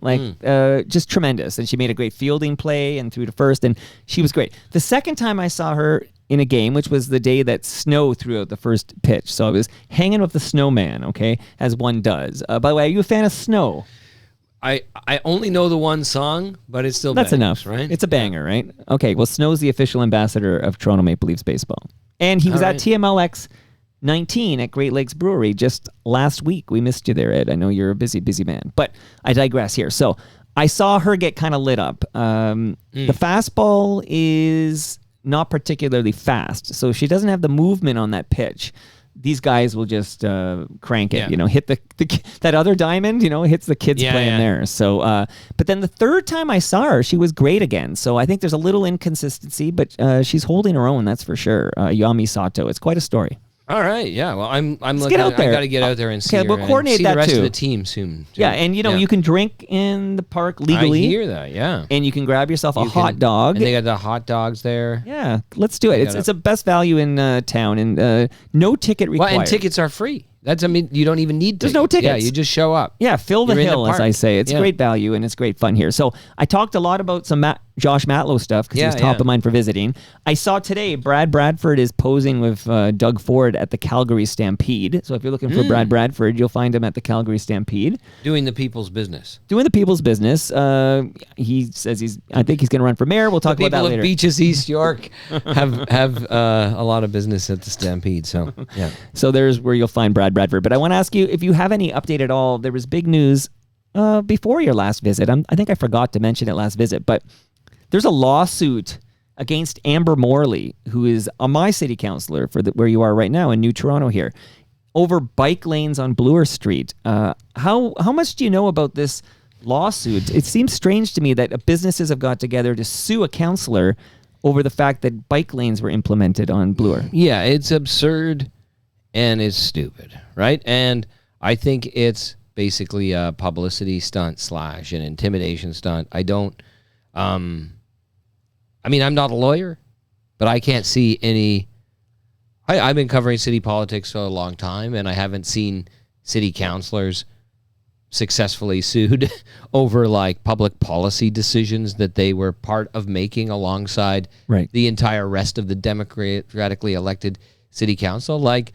just tremendous. And she made a great fielding play and threw to first, and she was great. The second time I saw her in a game, which was the day that snow threw out the first pitch. So I was hanging with the snowman, okay, as one does. By the way, are you a fan of Snow? I only know the one song, but it's still That's bangers, enough, right? It's a banger, right? Okay, well, Snow's the official ambassador of Toronto Maple Leafs baseball. And he was at TMLX 19 at Great Lakes Brewery just last week. We missed you there, Ed. I know you're a busy, busy man. But I digress here. So I saw her get kind of lit up. The fastball is not particularly fast, so she doesn't have the movement on that pitch. These guys will just crank it, hit that other diamond, hits the kids playing there. So, but then the third time I saw her, she was great again. So I think there's a little inconsistency, but she's holding her own, that's for sure. Yami Sato, it's quite a story. All right. Yeah. Well, I'm looking. get out there. I got to get out there and see. Okay, we'll her and coordinate see that the rest too. of the team soon. too. Yeah, and you can drink in the park legally. I hear that. Yeah. And you can grab yourself a You hot can- dog. And they got the hot dogs there. Yeah, let's do it. It's gotta- a best value in town, and no ticket required. Well, and tickets are free. You don't even need There's tickets. no tickets. Yeah, you just show up. Yeah, fill the You're in the hill, as park. I say. It's Yeah. great value, and it's great fun here. So I talked a lot about some Josh Matlow stuff because he was top of mind for visiting. I saw today Brad Bradford is posing with Doug Ford at the Calgary Stampede. So if you're looking for Brad Bradford, you'll find him at the Calgary Stampede. Doing the people's business. Doing the people's business. He says I think he's going to run for mayor. We'll talk about that People later. of Beaches, East York have a lot of business at the Stampede. So, yeah. So there's where you'll find Brad Bradford. But I want to ask you if you have any update at all. There was big news before your last visit. I think I forgot to mention it last visit, but there's a lawsuit against Amber Morley, who is my city councilor for where you are right now in New Toronto here, over bike lanes on Bloor Street. How much do you know about this lawsuit? It seems strange to me that businesses have got together to sue a councilor over the fact that bike lanes were implemented on Bloor. Yeah, it's absurd and it's stupid, right? And I think it's basically a publicity stunt / an intimidation stunt. I'm not a lawyer, but I can't see any. I've been covering city politics for a long time, and I haven't seen city councilors successfully sued over like public policy decisions that they were part of making alongside the entire rest of the democratically elected city council. Like,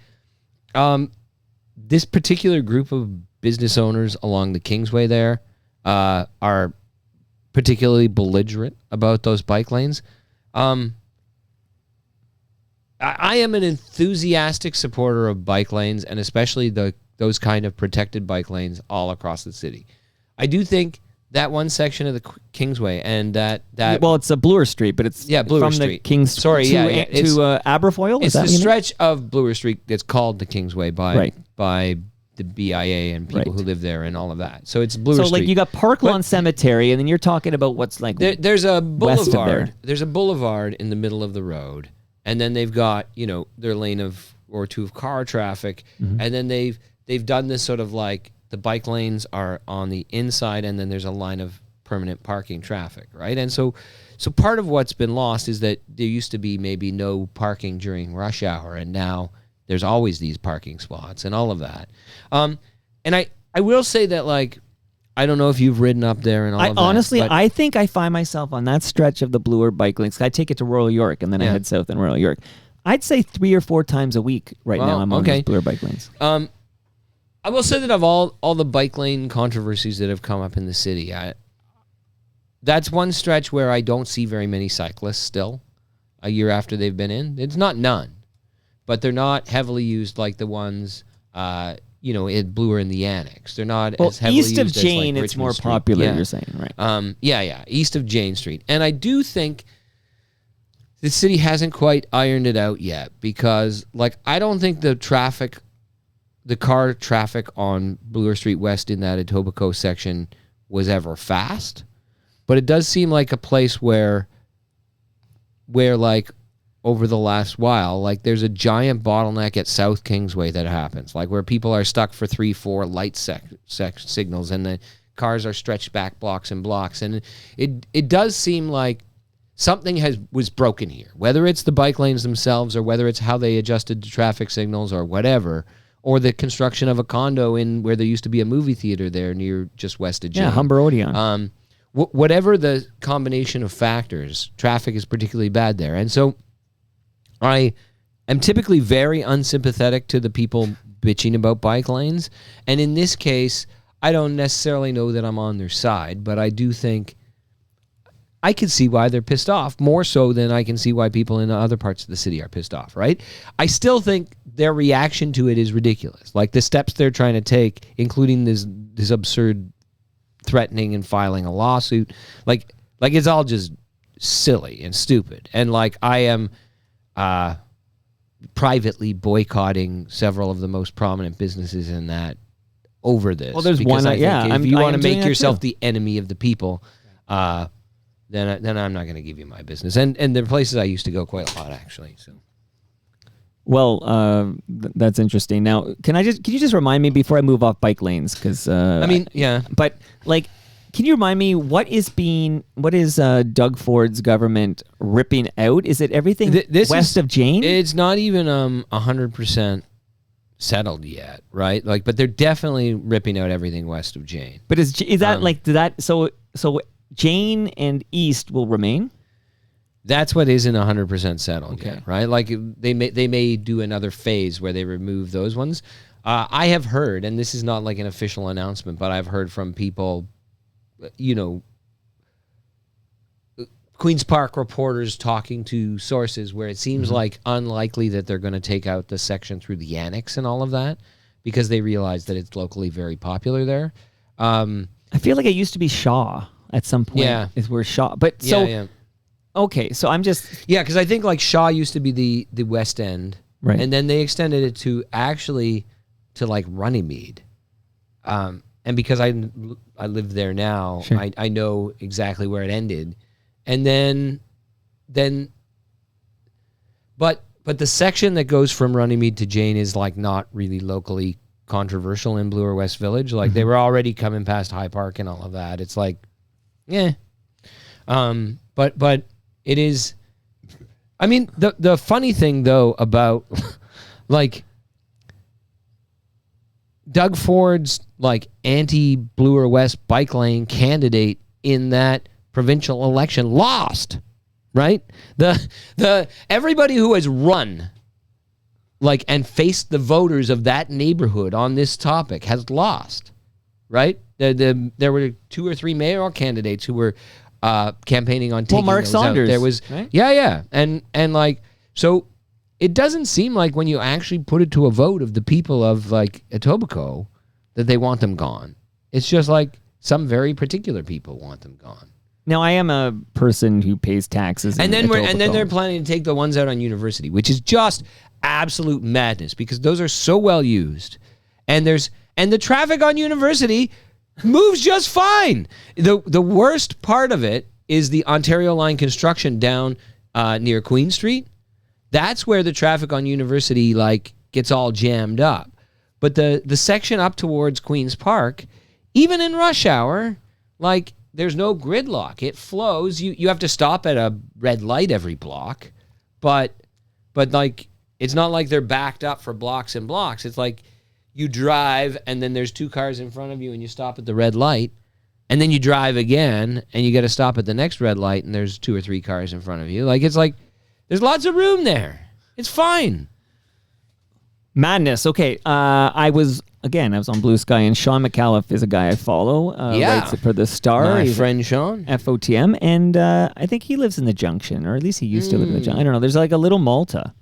this particular group of business owners along the Kingsway there are particularly belligerent about those bike lanes. I am an enthusiastic supporter of bike lanes, and especially those kind of protected bike lanes all across the city. I do think that one section of the Kingsway and that well, it's a Bloor Street, but it's Bloor from Street. the Kings to Aberfoyle. It's the stretch of Bloor Street that's called the Kingsway by the BIA and people who live there and all of that. So it's Bloor Street. So like you got Parklawn Cemetery, and then you're talking about what's like there's a west of there. boulevard. There's a boulevard in the middle of the road, and then they've got their lane or two of car traffic, and then they've done this sort of like the bike lanes are on the inside, and then there's a line of permanent parking traffic, right? And so part of what's been lost is that there used to be maybe no parking during rush hour, and now there's always these parking spots and all of that. And I will say that, like, I don't know if you've ridden up there and all of that. Honestly, I think I find myself on that stretch of the Bloor bike lanes. I take it to Royal York, and then I head south in Royal York. I'd say 3 or 4 times a week now I'm on these Bloor bike lanes. I will say that of all the bike lane controversies that have come up in the city, that's one stretch where I don't see very many cyclists still a year after they've been in. It's not none, but they're not heavily used like the ones, in Bloor in the Annex. They're not as heavily used east of as, Jane, like, it's Richmond more Street. popular, Yeah. you're saying, right? East of Jane Street. And I do think the city hasn't quite ironed it out yet because, like, I don't think the car traffic on Bloor Street West in that Etobicoke section was ever fast, but it does seem like a place where like over the last while, like there's a giant bottleneck at South Kingsway that happens, like where people are stuck for 3-4 light signals and the cars are stretched back blocks and blocks. And it does seem like something was broken here, whether it's the bike lanes themselves or whether it's how they adjusted the traffic signals or whatever, or the construction of a condo in where there used to be a movie theater there near just west of Jane. Yeah, Humber Odeon. Whatever the combination of factors, traffic is particularly bad there. And so I am typically very unsympathetic to the people bitching about bike lanes. And in this case, I don't necessarily know that I'm on their side, but I do think I can see why they're pissed off, more so than I can see why people in other parts of the city are pissed off, right? I still think their reaction to it is ridiculous. Like the steps they're trying to take, including this absurd threatening and filing a lawsuit, like it's all just silly and stupid. And like I am privately boycotting sevevel of the most prominent businesses in that over this. Well, there's because one. I think if you want to make doing yourself that too. the enemy of the people, then I'm not going to give you my business. And there are places I used to go quite a lot, actually. So Well, that's interesting. Now, can you just remind me before I move off bike lanes? Because yeah. But like, can you remind me what is Doug Ford's government ripping out? Is it everything west of Jane? It's not even 100% settled yet, right? Like, but they're definitely ripping out everything west of Jane. But is that so Jane and east will remain? That's what isn't 100% settled Okay. yet, right? Like they may do another phase where they remove those ones. I have heard, and this is not like an official announcement, but I've heard from people, Queen's Park reporters talking to sources where it seems like unlikely that they're going to take out the section through the annex and all of that because they realize that it's locally very popular there. I feel like it used to be Shaw at some point. Yeah. Is where Shaw, but Yeah. okay, so I'm just... Yeah, because I think like Shaw used to be the West End. Right. And then they extended it to like Runnymede. And because I live there now, Sure. I know exactly where it ended. And then but the section that goes from Runnymede to Jane is like not really locally controversial in Bloor West Village. Like they were already coming past High Park and all of that. It's like, yeah. But it is, I mean, the funny thing though about like Doug Ford's like anti-Bloor West bike lane candidate in that provincial election lost, right? The everybody who has run like and faced the voters of that neighborhood on this topic has lost, right? There were 2 or 3 mayoral candidates who were campaigning on taking Mark those Saunders, out. There was right? yeah, and like so, it doesn't seem like when you actually put it to a vote of the people of like Etobicoke that they want them gone. It's just like some very particular people want them gone. Now, I am a person who pays taxes, And then Etobicoke. they're planning to take the ones out on University, which is just absolute madness because those are so well used, and the traffic on University moves just fine. The worst part of it is the Ontario Line construction down near Queen Street. That's where the traffic on University like gets all jammed up. But the section up towards Queen's Park, even in rush hour, like there's no gridlock. It flows. You have to stop at a red light every block, but like it's not like they're backed up for blocks and blocks. It's like you drive and then there's 2 cars in front of you and you stop at the red light, and then you drive again and you got to stop at the next red light and there's 2 or 3 cars in front of you. Like it's like there's lots of room there. It's fine. Madness. Okay. I was on Blue Sky, and Sean McAuliffe is a guy I follow. Writes it for the Star. My He's friend Sean. FOTM, and I think he lives in the Junction, or at least he used to live in the Junction. I don't know. There's like a little Malta.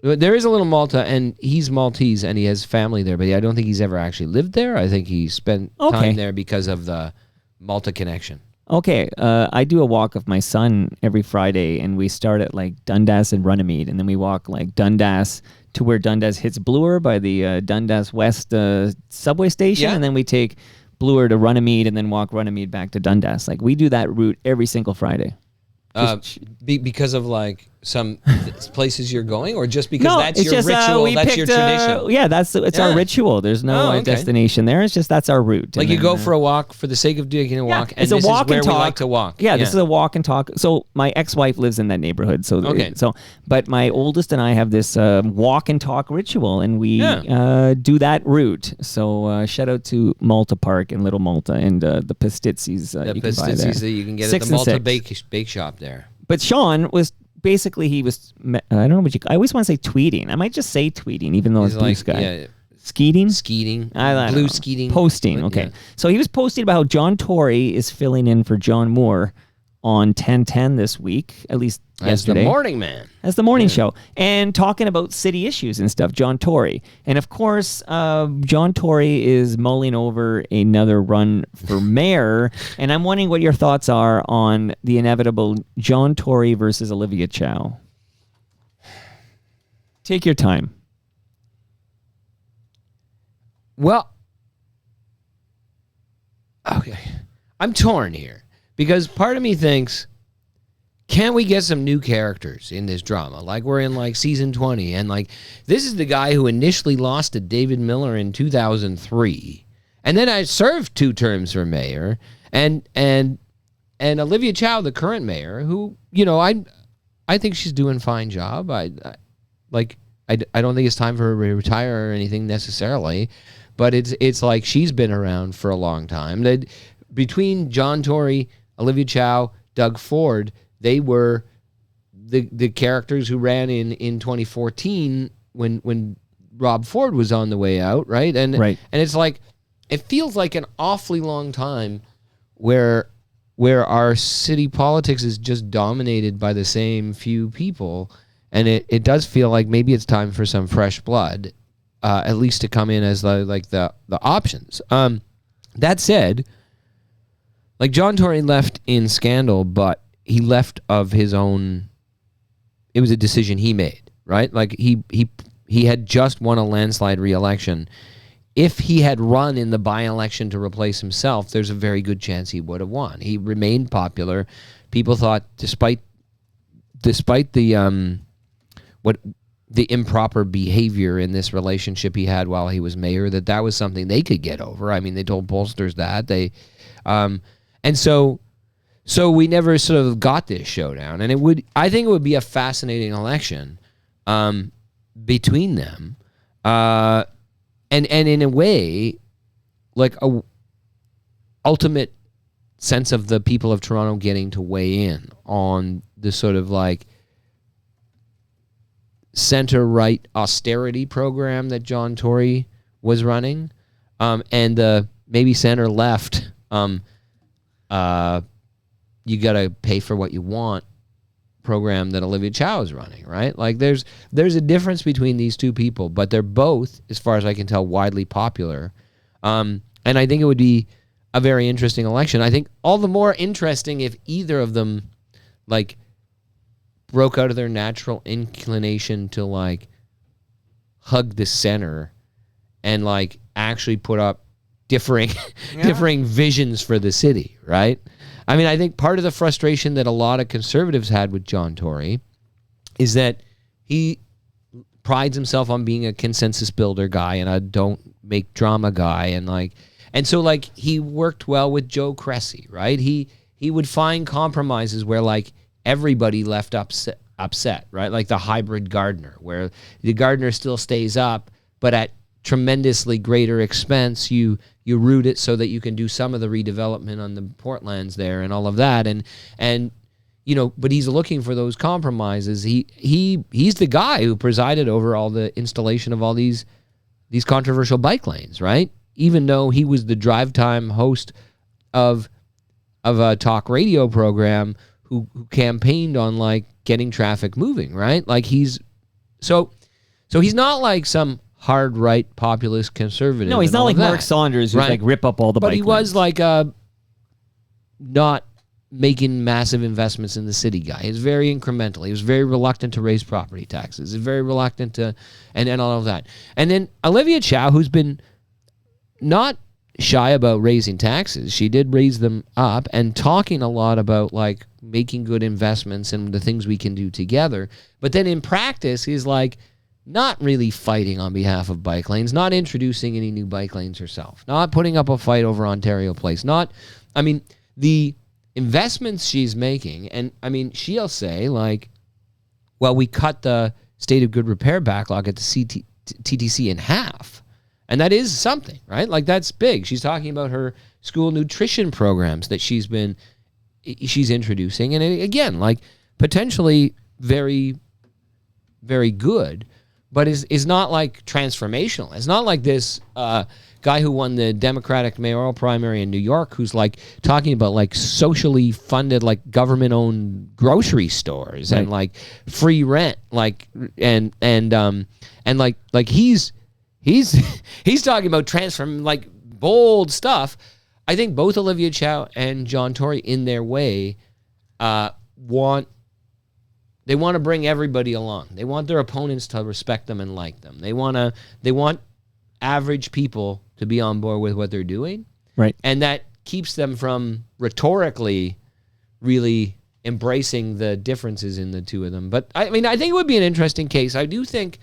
There is a little Malta, and he's Maltese, and he has family there, but I don't think he's ever actually lived there. I think he spent time there because of the Malta connection. Okay, I do a walk of my son every Friday, and we start at like Dundas and Runnymede, and then we walk like Dundas to where Dundas hits Bloor by the Dundas West subway station, and then we take Bloor to Runnymede, and then walk Runnymede back to Dundas. Like we do that route every single Friday. Because of like some places you're going, or just because that's your ritual, that's your tradition? Yeah, it's our ritual. There's no destination there. It's just that's our route. Like you go for a walk for the sake of doing a walk, and this is where we like to walk. Yeah, this is a walk and talk. So my ex-wife lives in that neighborhood. But my oldest and I have this walk and talk ritual, and we do that route. So shout out to Malta Park and Little Malta and the pastizzis you can buy there. That you can get at the Malta bake shop there. But Sean was basically I don't know I always want to say tweeting. I might just say tweeting, even though it's Blue Sky. Yeah. Skeeting. I don't know. Skeeting. Posting. Okay. Yeah. So he was posting about how John Tory is filling in for John Moore on 1010 this week, at least yesterday. As the morning man. As the morning show. And talking about city issues and stuff, John Tory. And of course, John Tory is mulling over another run for mayor. And I'm wondering what your thoughts are on the inevitable John Tory versus Olivia Chow. Take your time. Well, okay. I'm torn here. Because part of me thinks can't we get some new characters in this drama? Like we're in like season 20, and like this is the guy who initially lost to David Miller in 2003, and then I served 2 terms for mayor, and Olivia Chow, the current mayor, who I think she's doing a fine job. I don't think it's time for her to retire or anything necessarily, but it's like she's been around for a long time. Between John Tory, Olivia Chow, Doug Ford, they were the characters who ran in 2014 when Rob Ford was on the way out, right? And it's like it feels like an awfully long time where our city politics is just dominated by the same few people, and it does feel like maybe it's time for some fresh blood, at least to come in as the options. That said, like John Tory left in scandal, but he left of his own. It was a decision he made, right? Like he had just won a landslide re-election. If he had run in the by-election to replace himself, there's a very good chance he would have won. He remained popular. People thought, despite the improper behavior in this relationship he had while he was mayor, that was something they could get over. I mean, they told pollsters that and so we never sort of got this showdown. And I think it would be a fascinating election between them. And in a way, like a ultimate sense of the people of Toronto getting to weigh in on the sort of like center-right austerity program that John Tory was running, and the maybe center-left, you got to pay for what you want program that Olivia Chow is running, right? Like there's a difference between these two people, but they're both, as far as I can tell, widely popular. And I think it would be a very interesting election. I think all the more interesting if either of them like broke out of their natural inclination to like hug the center and like actually put up differing visions for the city, right? I mean, I think part of the frustration that a lot of conservatives had with John Tory is that he prides himself on being a consensus builder guy and a don't make drama guy, and so like he worked well with Joe Cressy, right? He would find compromises where like everybody left upset, right? Like the hybrid gardener, where the gardener still stays up, but at tremendously greater expense, you root it so that you can do some of the redevelopment on the Portlands there and all of that, and but he's looking for those compromises. He's the guy who presided over all the installation of all these controversial bike lanes, right? Even though he was the drive time host of a talk radio program who campaigned on like getting traffic moving, right? Like he's not like some hard right populist conservative. No, he's not like Mark Saunders who's like rip up all the bike lanes. But he was like not making massive investments in the city guy. He's very incremental. He was very reluctant to raise property taxes. He's very reluctant to and all of that. And then Olivia Chow, who's been not shy about raising taxes. She did raise them up and talking a lot about like making good investments and the things we can do together. But then in practice, he's like not really fighting on behalf of bike lanes, not introducing any new bike lanes herself, not putting up a fight over Ontario Place, the investments she's making. And I mean, she'll say like, well, we cut the state of good repair backlog at the TTC in half. And that is something, right? Like that's big. She's talking about her school nutrition programs that she's introducing. And again, like potentially very, very good, but is not like transformational. It's not like this guy who won the Democratic mayoral primary in New York who's like talking about like socially funded, like government-owned grocery stores and like free rent, like and like he's talking about transform, like bold stuff. I think both Olivia Chow and John Tory, in their way, want to bring everybody along. They want their opponents to respect them and like them. They want average people to be on board with what they're doing. Right. And that keeps them from rhetorically really embracing the differences in the two of them. But I mean, I think it would be an interesting case. I do think,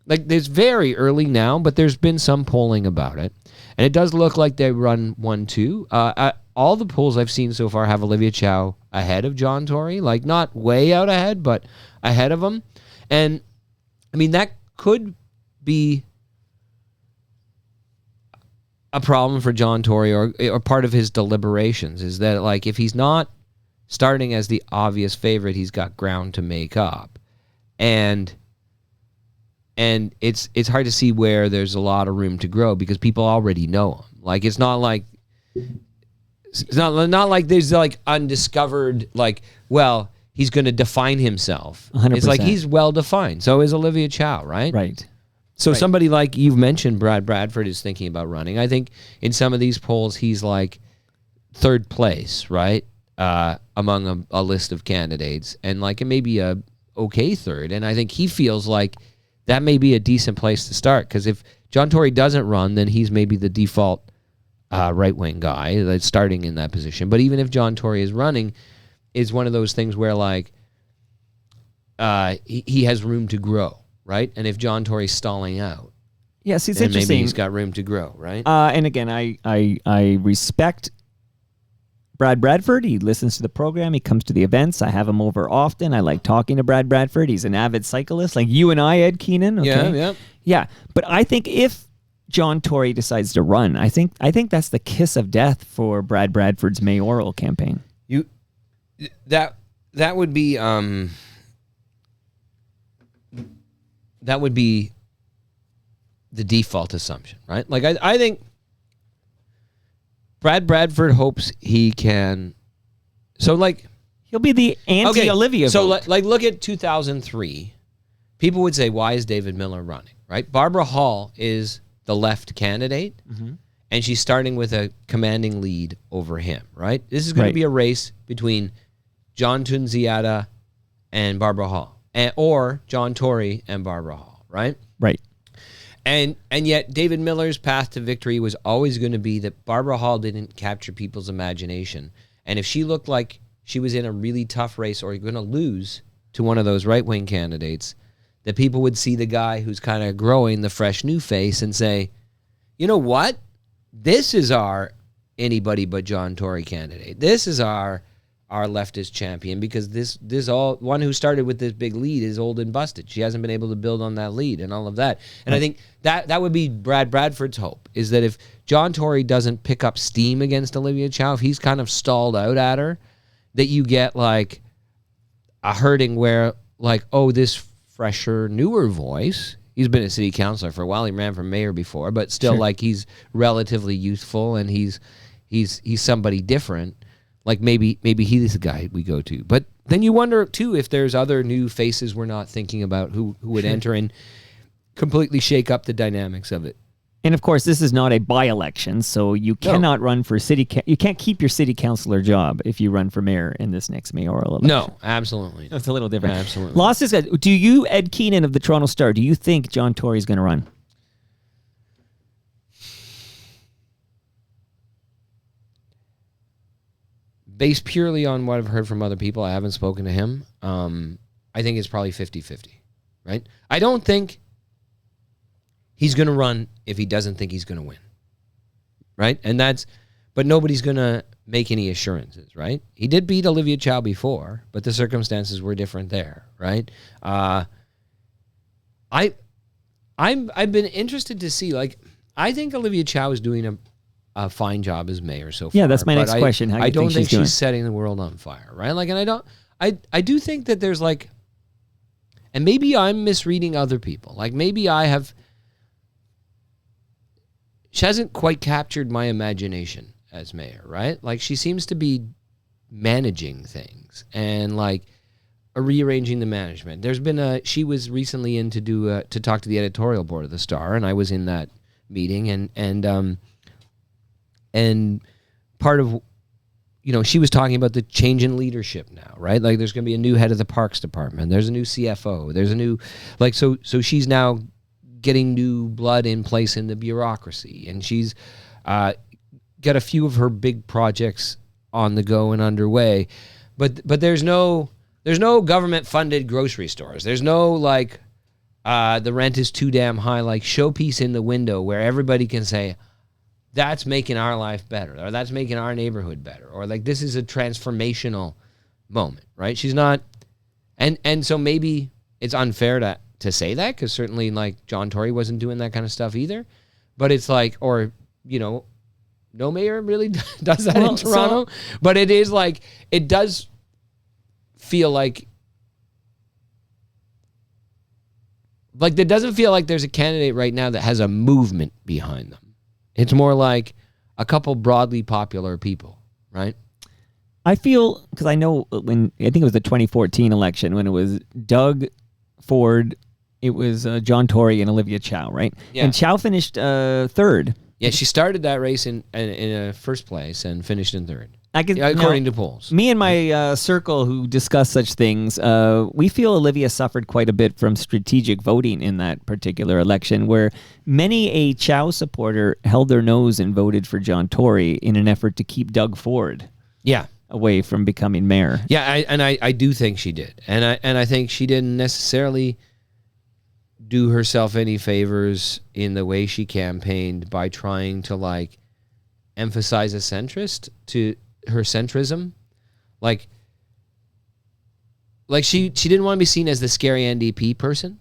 like, there's very early now, but there's been some polling about it, and it does look like they run 1-2. All the polls I've seen so far have Olivia Chow ahead of John Tory, like not way out ahead, but ahead of him. And I mean, that could be a problem for John Tory, or part of his deliberations, is that, like, if he's not starting as the obvious favorite, he's got ground to make up. And it's hard to see where there's a lot of room to grow because people already know him. Like, it's not like there's like undiscovered, like, well, he's going to define himself. 100%. It's like he's well defined. So is Olivia Chow, right? Right. So somebody like you've mentioned, Brad Bradford, is thinking about running. I think in some of these polls, he's like third place, right? Among a list of candidates, and like it may be a okay third. And I think he feels like that may be a decent place to start, because if John Tory doesn't run, then he's maybe the default right-wing guy that's starting in that position. But even if John Tory is running, it's one of those things where, like, he has room to grow, right? And if John Tory's stalling out, Yes, it's then interesting. maybe he's got room to grow, right? And again, I respect Brad Bradford. He listens to the program. He comes to the events. I have him over often. I like talking to Brad Bradford. He's an avid cyclist, like you and I, Ed Keenan. Okay? Yeah. But I think if John Tory decides to run, I think that's the kiss of death for Brad Bradford's mayoral campaign. That would be the default assumption, right? Like I think Brad Bradford hopes he can. So, like, He'll be the anti-Olivia So vote. like look at 2003. People would say, why is David Miller running, right? Barbara Hall is the left candidate, and she's starting with a commanding lead over him, right? This is going to be a race between John Tunziata and Barbara Hall, or John Tory and Barbara Hall, right? Right. And yet David Miller's path to victory was always going to be that Barbara Hall didn't capture people's imagination. And if she looked like she was in a really tough race or going to lose to one of those right-wing candidates, that people would see the guy who's kind of growing the fresh new face and say, you know what? This is our anybody but John Tory candidate. This is our leftist champion, because this all one who started with this big lead is old and busted. She hasn't been able to build on that lead and all of that. And I think that would be Brad Bradford's hope, is that if John Tory doesn't pick up steam against Olivia Chow, if he's kind of stalled out at her, that you get like a hurting where, like, oh, this fresher, newer voice. He's been a city councilor for a while. He ran for mayor before, but still, like, he's relatively youthful and he's somebody different. Like, maybe he's the guy we go to. But then you wonder, too, if there's other new faces we're not thinking about who would enter and completely shake up the dynamics of it. And of course, this is not a by-election, so you cannot run for you can't keep your city councilor job if you run for mayor in this next mayoral election. No, absolutely. It's a little different. Absolutely. Lost is good. Do you, Ed Keenan of the Toronto Star, do you think John Tory is going to run? Based purely on what I've heard from other people, I haven't spoken to him. I think it's probably 50-50, right? I don't think he's going to run if he doesn't think he's going to win, right? But nobody's going to make any assurances, right? He did beat Olivia Chow before, but the circumstances were different there, right? I've been interested to see, like, I think Olivia Chow is doing a fine job as mayor so far. Yeah, that's my next question. How do you I don't think she's doing? setting the world on fire, right? Like, and I do think that there's, like, and maybe I'm misreading other people. Like, maybe she hasn't quite captured my imagination as mayor, right? Like, she seems to be managing things and, like, rearranging the management. She was recently in to talk to the editorial board of the Star, and I was in that meeting, and part of, she was talking about the change in leadership now, right? Like, there's going to be a new head of the Parks Department. There's a new CFO. There's a new, like, so she's now getting new blood in place in the bureaucracy. And she's got a few of her big projects on the go and underway. but there's no government funded grocery stores. There's no like the rent is too damn high, like showpiece in the window where everybody can say that's making our life better, or that's making our neighborhood better, or like this is a transformational moment, right? She's not, and so maybe it's unfair to say that, because certainly like John Tory wasn't doing that kind of stuff either, but it's like, or no mayor really does that in Toronto, but it is like, it does feel like it doesn't feel like there's a candidate right now that has a movement behind them. It's more like a couple broadly popular people, right? I feel, because I know when, I think it was the 2014 election, when it was Doug Ford, it was John Tory and Olivia Chow, right? Yeah. And Chow finished third. Yeah, she started that race in first place and finished in third. Yeah, according to polls. Me and my circle who discuss such things, we feel Olivia suffered quite a bit from strategic voting in that particular election, where many a Chow supporter held their nose and voted for John Tory in an effort to keep Doug Ford away from becoming mayor. Yeah, I do think she did. And I think she didn't necessarily do herself any favors in the way she campaigned by trying to like emphasize a centrist to her centrism. Like she didn't want to be seen as the scary NDP person,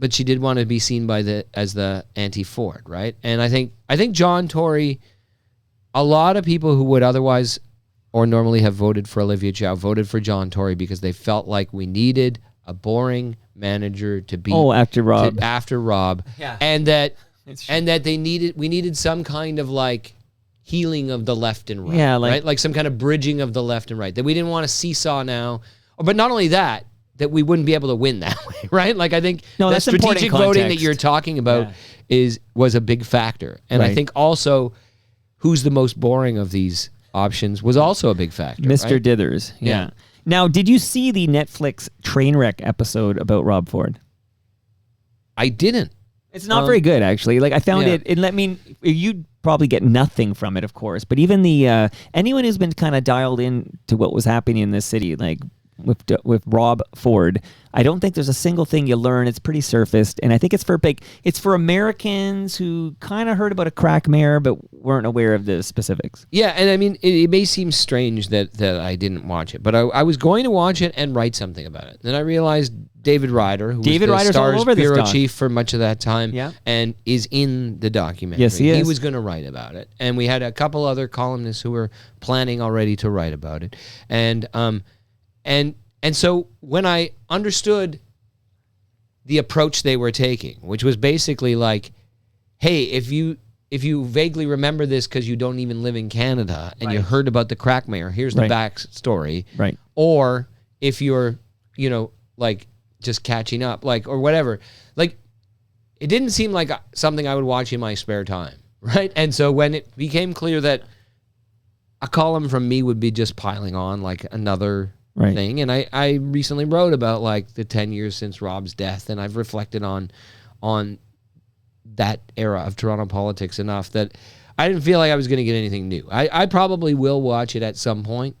but she did want to be seen as the anti-Ford, right? And I think John Tory, a lot of people who would otherwise or normally have voted for Olivia Chow voted for John Tory because they felt like we needed a boring manager to be after Rob. After Rob. Yeah. And that we needed some kind of like healing of the left and right. Yeah, right? Like some kind of bridging of the left and right. That we didn't want to seesaw now. But not only that we wouldn't be able to win that way, right? Like I think the strategic voting that you're talking about was a big factor. And I think also who's the most boring of these options was also a big factor. Mr. Right? Dithers. Yeah. Now, did you see the Netflix Trainwreck episode about Rob Ford? I didn't. It's not very good, actually. Like I found you'd probably get nothing from it, of course. But even the anyone who's been kind of dialed in to what was happening in this city, like with Rob Ford, I don't think there's a single thing you learn. It's pretty surfaced, and I think it's for Americans who kind of heard about a crack mayor but weren't aware of the specifics. Yeah, and I mean, it may seem strange that I didn't watch it, but I was going to watch it and write something about it. Then I realized David Ryder, who was the Star's bureau chief for much of that time, and is in the documentary. Yes, he is. He was going to write about it, and we had a couple other columnists who were planning already to write about it, And so when I understood the approach they were taking, which was basically like, hey, if you vaguely remember this because you don't even live in Canada and you heard about the crack mayor, here's the backstory. Right. Or if you're, like just catching up, like, or whatever, like it didn't seem like something I would watch in my spare time. Right. And so when it became clear that a column from me would be just piling on like another thing. And I recently wrote about like the 10 years since Rob's death, and I've reflected on that era of Toronto politics enough that I didn't feel like I was going to get anything new. I probably will watch it at some point.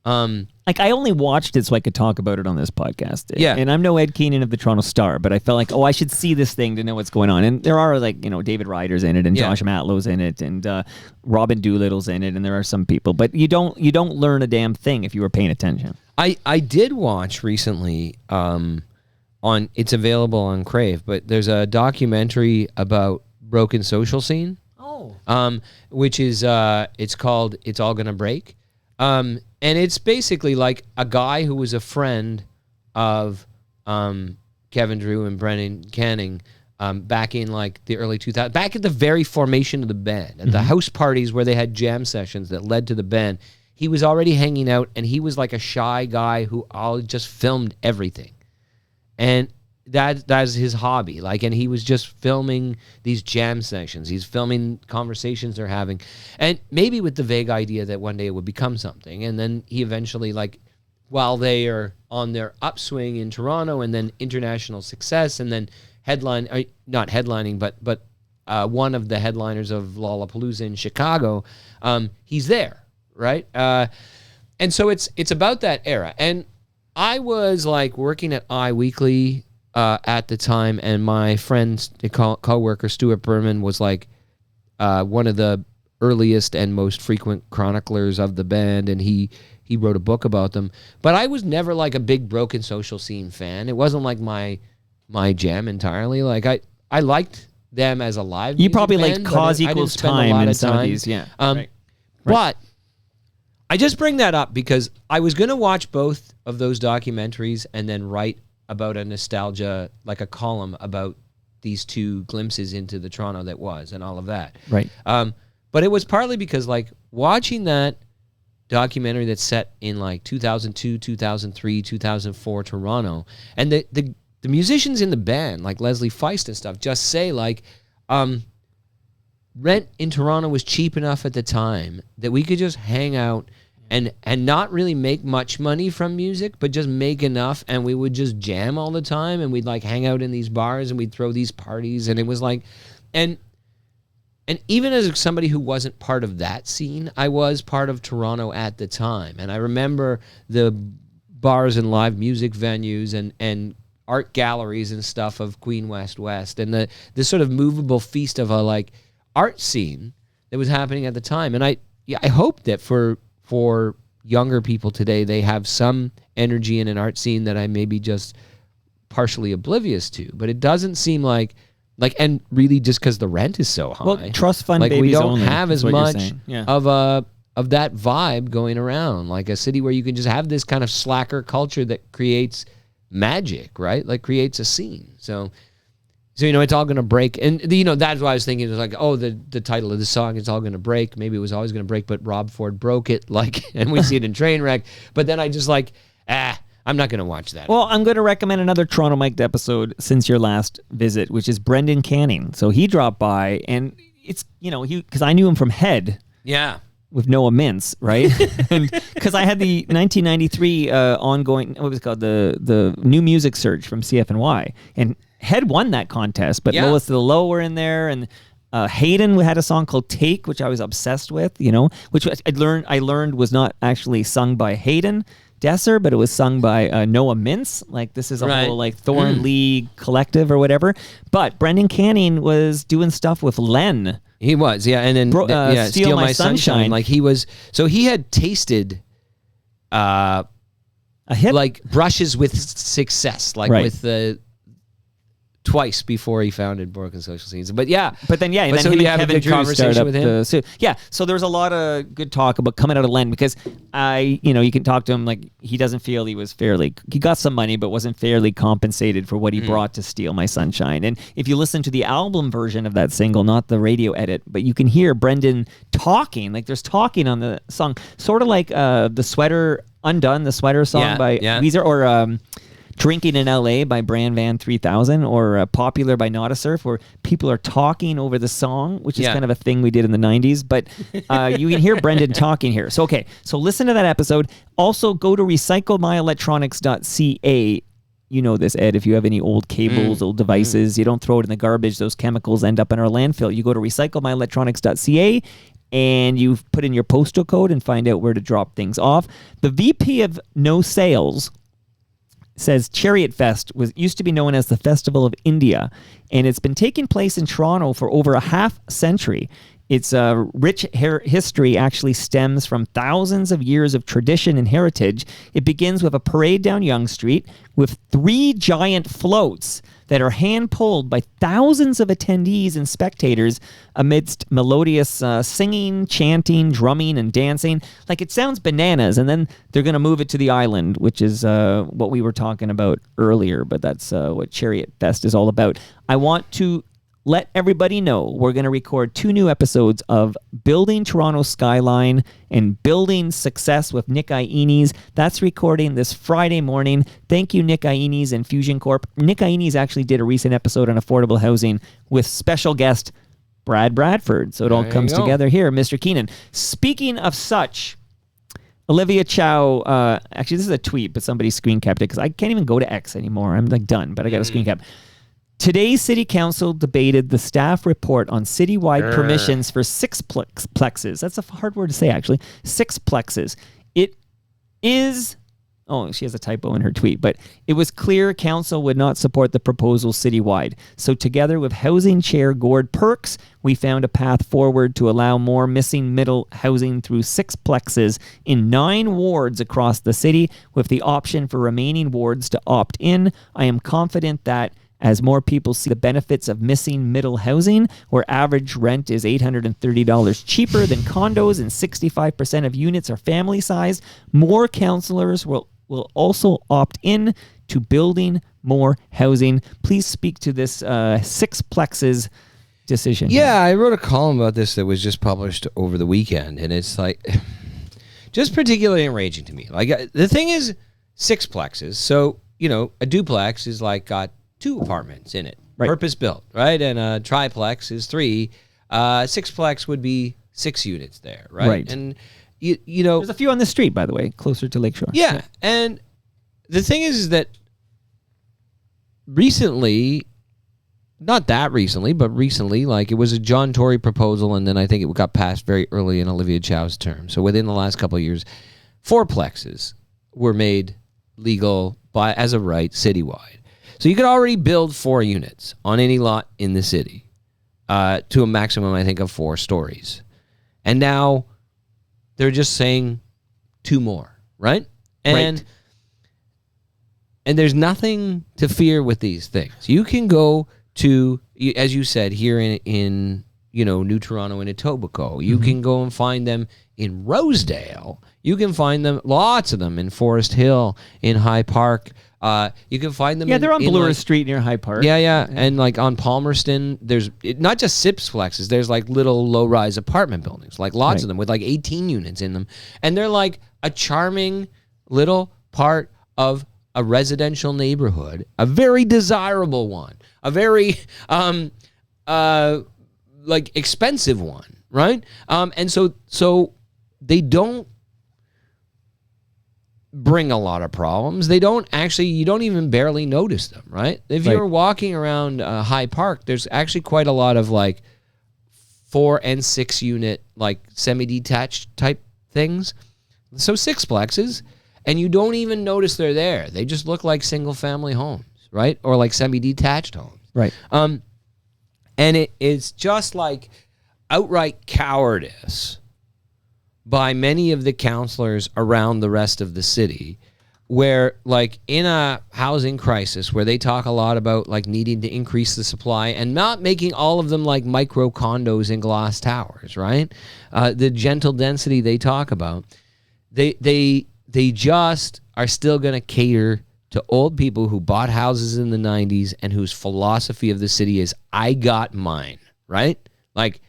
Like I only watched it so I could talk about it on this podcast. Yeah. And I'm no Ed Keenan of the Toronto Star, but I felt like, I should see this thing to know what's going on. And there are like, David Ryder's in it and Josh Matlow's in it and Robin Doolittle's in it. And there are some people, but you don't learn a damn thing if you were paying attention. I did watch recently it's available on Crave, but there's a documentary about broken social scene. Which is it's called It's All Gonna Break. And it's basically like a guy who was a friend of Kevin Drew and Brennan Canning back in like the early 2000s, back at the very formation of the band, at the house parties where they had jam sessions that led to the band. He was already hanging out, and he was like a shy guy who just filmed everything. And that's his hobby. Like, and he was just filming these jam sessions. He's filming conversations they're having. And maybe with the vague idea that one day it would become something. And then he eventually, like, while they are on their upswing in Toronto and then international success and then not headlining, but one of the headliners of Lollapalooza in Chicago, he's there, right? And so it's about that era. And I was like working at iWeekly at the time, and my friend, co-worker Stuart Berman, was like one of the earliest and most frequent chroniclers of the band, and he wrote a book about them. But I was never like a big Broken Social Scene fan. It wasn't like my jam entirely. Like I liked them as a live You music probably band, like Cause Equals Time and some of these, yeah. Right. But I just bring that up because I was going to watch both of those documentaries and then write about a nostalgia, like a column about these two glimpses into the Toronto that was and all of that. Right. But it was partly because like watching that documentary that's set in like 2002, 2003, 2004 Toronto, and the musicians in the band, like Leslie Feist and stuff, just say like, rent in Toronto was cheap enough at the time that we could just hang out and not really make much money from music, but just make enough, and we would just jam all the time, and we'd like hang out in these bars and we'd throw these parties, and it was like, and even as somebody who wasn't part of that scene, I was part of Toronto at the time, and I remember the bars and live music venues and art galleries and stuff of Queen West West, and the sort of movable feast of a like art scene that was happening at the time. And I hope that for younger people today, they have some energy in an art scene that I may be just partially oblivious to. But it doesn't seem like, and really just because the rent is so high. Well, trust fund like babies we don't only, have is as what you're much saying. Yeah. of that vibe going around, like a city where you can just have this kind of slacker culture that creates magic, right? Like creates a scene. So it's all going to break. And that's why I was thinking, it was like, oh, the title of the song, it's all going to break. Maybe it was always going to break, but Rob Ford broke it, like, and we see it in Trainwreck. But then I just like, I'm not going to watch that. Well, I'm going to recommend another Toronto Mic'd episode since your last visit, which is Brendan Canning. So he dropped by, and it's, because I knew him from Head. Yeah. With Noah Mintz, right? And because I had the 1993 ongoing, what was it called, the New Music Search from CFNY, and Head won that contest, but Lois the Low were in there, and Hayden had a song called Take, which I was obsessed with, which I learned was not actually sung by Hayden Desser, but it was sung by Noah Mintz. Like, this is a whole like Thornley collective or whatever. But Brendan Canning was doing stuff with Len. He was, yeah, and then Steal My Sunshine. Like he had tasted a hit, like brushes with success, like with the twice before he founded Broken Social Scenes. But then and so him you and have Kevin a good Drew conversation with him. So there was a lot of good talk about coming out of Len, because you can talk to him, like, he doesn't feel he got some money but wasn't fairly compensated for what he brought to Steal My Sunshine. And if you listen to the album version of that single, not the radio edit, but you can hear Brendan talking, like there's talking on the song, sort of like the Sweater Undone, the Sweater song by Weezer, or Drinking in LA by Brand Van 3000, or Popular by Not a Surf, where people are talking over the song, which is kind of a thing we did in the 90s. But you can hear Brendan talking here. So listen to that episode. Also, go to recyclemyelectronics.ca. You know this, Ed. If you have any old cables, old devices, you don't throw it in the garbage. Those chemicals end up in our landfill. You go to recyclemyelectronics.ca, and you put in your postal code and find out where to drop things off. The VP of No Sales says Chariot Fest used to be known as the Festival of India, and it's been taking place in Toronto for over a half century. Its rich history actually stems from thousands of years of tradition and heritage. It begins with a parade down Yonge Street with 3 giant floats that are hand-pulled by thousands of attendees and spectators amidst melodious singing, chanting, drumming, and dancing. Like, it sounds bananas, and then they're going to move it to the island, which is what we were talking about earlier, but that's what Chariot Fest is all about. I want to let everybody know we're going to record 2 new episodes of Building Toronto Skyline and Building Success with Nick Iones. That's recording this Friday morning. Thank you, Nick Iones and Fusion Corp. Nick Iones actually did a recent episode on affordable housing with special guest Brad Bradford. So it all comes together here, Mr. Keenan. Speaking of such, Olivia Chow, actually this is a tweet, but somebody screen capped it because I can't even go to X anymore. I'm like done, but I got a screen cap. Today's City Council debated the staff report on citywide permissions for sixplexes. That's a hard word to say, actually. Sixplexes. It Oh, she has a typo in her tweet, but it was clear council would not support the proposal citywide. So together with Housing Chair Gord Perks, we found a path forward to allow more missing middle housing through 6 plexes in 9 wards across the city, with the option for remaining wards to opt in. I am confident that as more people see the benefits of missing middle housing, where average rent is $830 cheaper than condos and 65% of units are family sized, more councillors will also opt in to building more housing. Please speak to this 6 plexes decision. Yeah, I wrote a column about this that was just published over the weekend, and it's like just particularly enraging to me. Like the thing is 6 plexes. So, a duplex is like got 2 apartments in it, right. Purpose built, right? And a triplex is 3. 6plex would be 6 units there, right? And there's a few on the street, by the way, closer to Lakeshore. Yeah, and the thing is that recently, not that recently, but recently, like it was a John Tory proposal, and then I think it got passed very early in Olivia Chow's term. So within the last couple of years, 4 plexes were made legal as a right citywide. So you could already build 4 units on any lot in the city to a maximum, I think, of 4 stories. And now they're just saying 2 more, right? And there's nothing to fear with these things. You can go to, as you said, here in New Toronto and Etobicoke. You can go and find them in Rosedale. You can find them, lots of them, in Forest Hill, in High Park. You can find them. Yeah, they're on Bloor Street near High Park. Yeah. And like on Palmerston, there's not just sixplexes. There's like little low-rise apartment buildings, like lots of them with like 18 units in them, and they're like a charming little part of a residential neighborhood, a very desirable one, a very like expensive one, right? And so they don't bring a lot of problems. They don't actually, you don't even barely notice them, right? If you're walking around High Park, there's actually quite a lot of like 4 and 6 unit, like semi-detached type things. So 6plexes, and you don't even notice they're there. They just look like single family homes, right? Or like semi-detached homes. Right. And it's just like outright cowardice by many of the councillors around the rest of the city, where like in a housing crisis where they talk a lot about like needing to increase the supply and not making all of them like micro condos and glass towers, right? The gentle density they talk about, they just are still going to cater to old people who bought houses in the 90s and whose philosophy of the city is, I got mine, right? Like,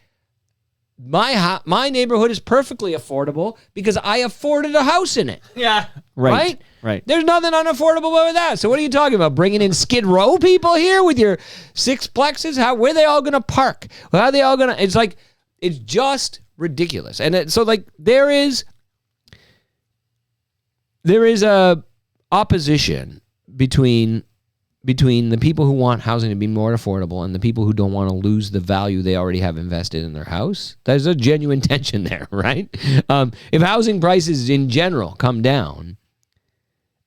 my neighborhood is perfectly affordable because I afforded a house in it. Yeah. Right? Right. There's nothing unaffordable about that. So what are you talking about? Bringing in Skid Row people here with your 6plexes? Where are they all going to park? How are they all going to... It's like, it's just ridiculous. And so like there is a opposition between the people who want housing to be more affordable and the people who don't want to lose the value they already have invested in their house. There's a genuine tension there, right? If housing prices in general come down,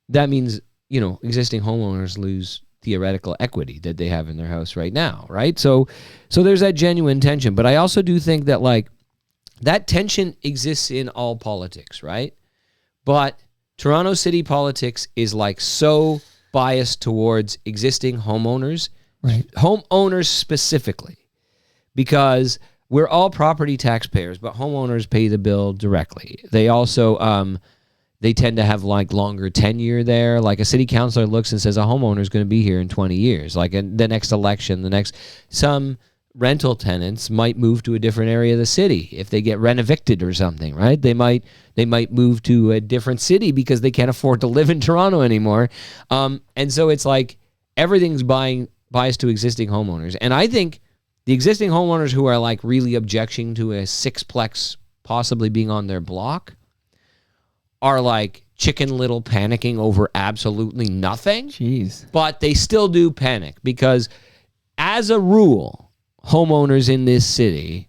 that means, existing homeowners lose theoretical equity that they have in their house right now, right? So there's that genuine tension. But I also do think that like that tension exists in all politics, right? But Toronto city politics is like so biased towards existing homeowners, right? Homeowners specifically, because we're all property taxpayers, but homeowners pay the bill directly. They also, they tend to have like longer tenure there. Like a city councilor looks and says a homeowner is going to be here in 20 years. Like in the next election, some rental tenants might move to a different area of the city if they get rent-evicted or something, right? They might move to a different city because they can't afford to live in Toronto anymore. And so it's like everything's biased to existing homeowners. And I think the existing homeowners who are like really objecting to a 6plex possibly being on their block are like Chicken Little panicking over absolutely nothing. Jeez. But they still do panic because as a rule, homeowners in this city,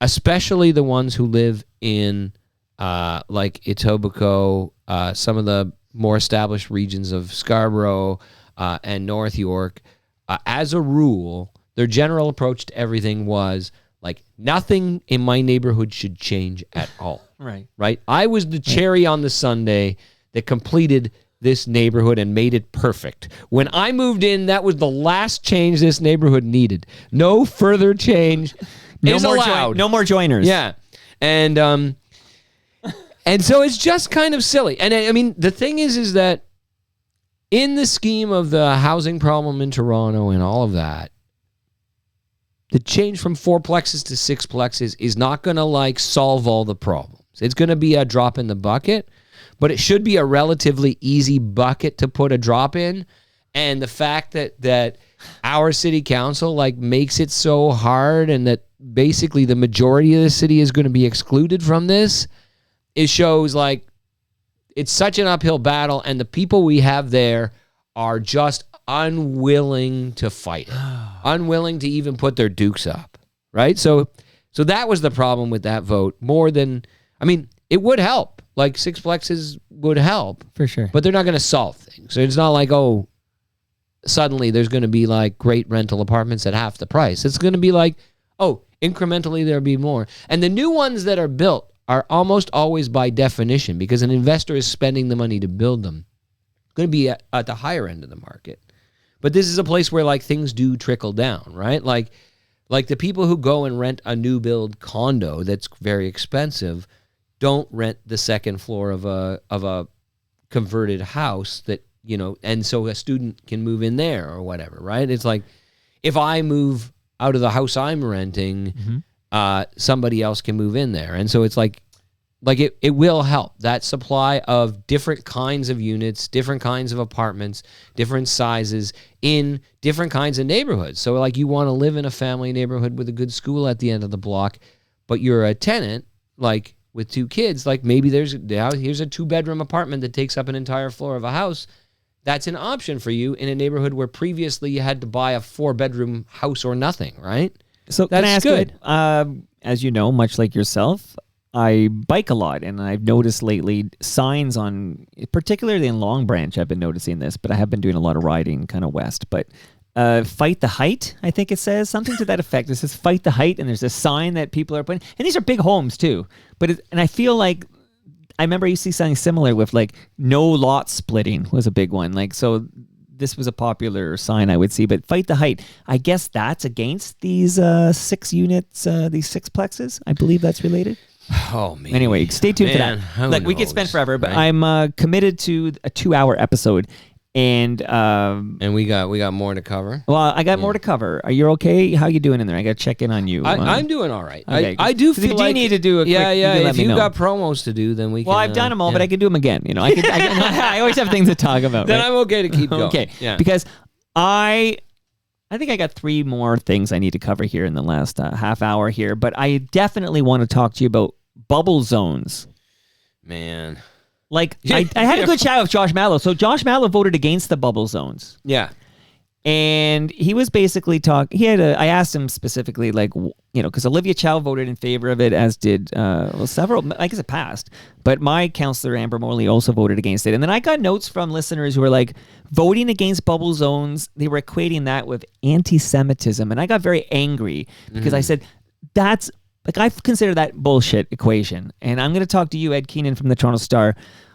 especially the ones who live in like Etobicoke, some of the more established regions of Scarborough and North York, as a rule, their general approach to everything was like nothing in my neighborhood should change at all. Right. I was the cherry on the sundae that completed this neighborhood and made it perfect. When I moved in, that was the last change this neighborhood needed. No further change is allowed. No more joiners. Yeah. And so it's just kind of silly. And I mean, the thing is that in the scheme of the housing problem in Toronto and all of that, the change from 4-plexes to 6-plexes is not going to like solve all the problems. It's going to be a drop in the bucket, but it should be a relatively easy bucket to put a drop in. And the fact that our city council like makes it so hard and that basically the majority of the city is going to be excluded from this, it shows like it's such an uphill battle, and the people we have there are just unwilling to fight it, unwilling to even put their dukes up, right? So that was the problem with that vote more than, I mean, it would help. Like 6-plexes would help. For sure. But they're not going to solve things. So it's not like, oh, suddenly there's going to be like great rental apartments at half the price. It's going to be like, oh, incrementally there'll be more. And the new ones that are built are almost always by definition, because an investor is spending the money to build them, going to be at the higher end of the market. But this is a place where like things do trickle down, right? Like the people who go and rent a new build condo that's very expensive don't rent the second floor of a converted house that, you know, and so a student can move in there or whatever, right? It's like if I move out of the house I'm renting, somebody else can move in there. And so it's like it will help. That supply of different kinds of units, different kinds of apartments, different sizes in different kinds of neighborhoods. So like you want to live in a family neighborhood with a good school at the end of the block, but you're a tenant, like with 2 kids, like maybe here's a 2-bedroom apartment that takes up an entire floor of a house. That's an option for you in a neighborhood where previously you had to buy a 4-bedroom house or nothing, right? So that's can I ask good. You, as you know, much like yourself, I bike a lot, and I've noticed lately signs on, particularly in Long Branch, I've been noticing this, but I have been doing a lot of riding kind of west, but fight the height, I think it says, something to that effect. It says fight the height, and there's a sign that people are putting, and these are big homes too, and I feel like, I remember I used to see something similar with like no lot splitting was a big one. Like, so this was a popular sign I would see, but fight the height. I guess that's against these 6 units, these 6-plexes. I believe that's related. Oh, man. Anyway, stay tuned for that. Like, we could spend forever, but right? I'm committed to a 2-hour episode. And we got more to cover. Well, I got more to cover. Are you okay? How you doing in there? I got to check in on you. I'm doing all right. Okay. I do feel like you need to do a quick, If you've got promos to do, then we can. Well, I've done them all, but I can do them again. You know, I always have things to talk about. Then right? I'm okay to keep going. Okay, yeah. Because I think I got 3 more things I need to cover here in the last half hour here, but I definitely want to talk to you about bubble zones. Man. Like, I had a good chat with Josh Mallow. So Josh Mallow voted against the bubble zones. Yeah. And he was basically I asked him specifically, like, you know, because Olivia Chow voted in favor of it, as did several, I guess it passed. But my counselor, Amber Morley, also voted against it. And then I got notes from listeners who were like, voting against bubble zones, they were equating that with anti-Semitism. And I got very angry because I said, that's, like, I consider that bullshit equation. And I'm going to talk to you, Ed Keenan from the Toronto Star.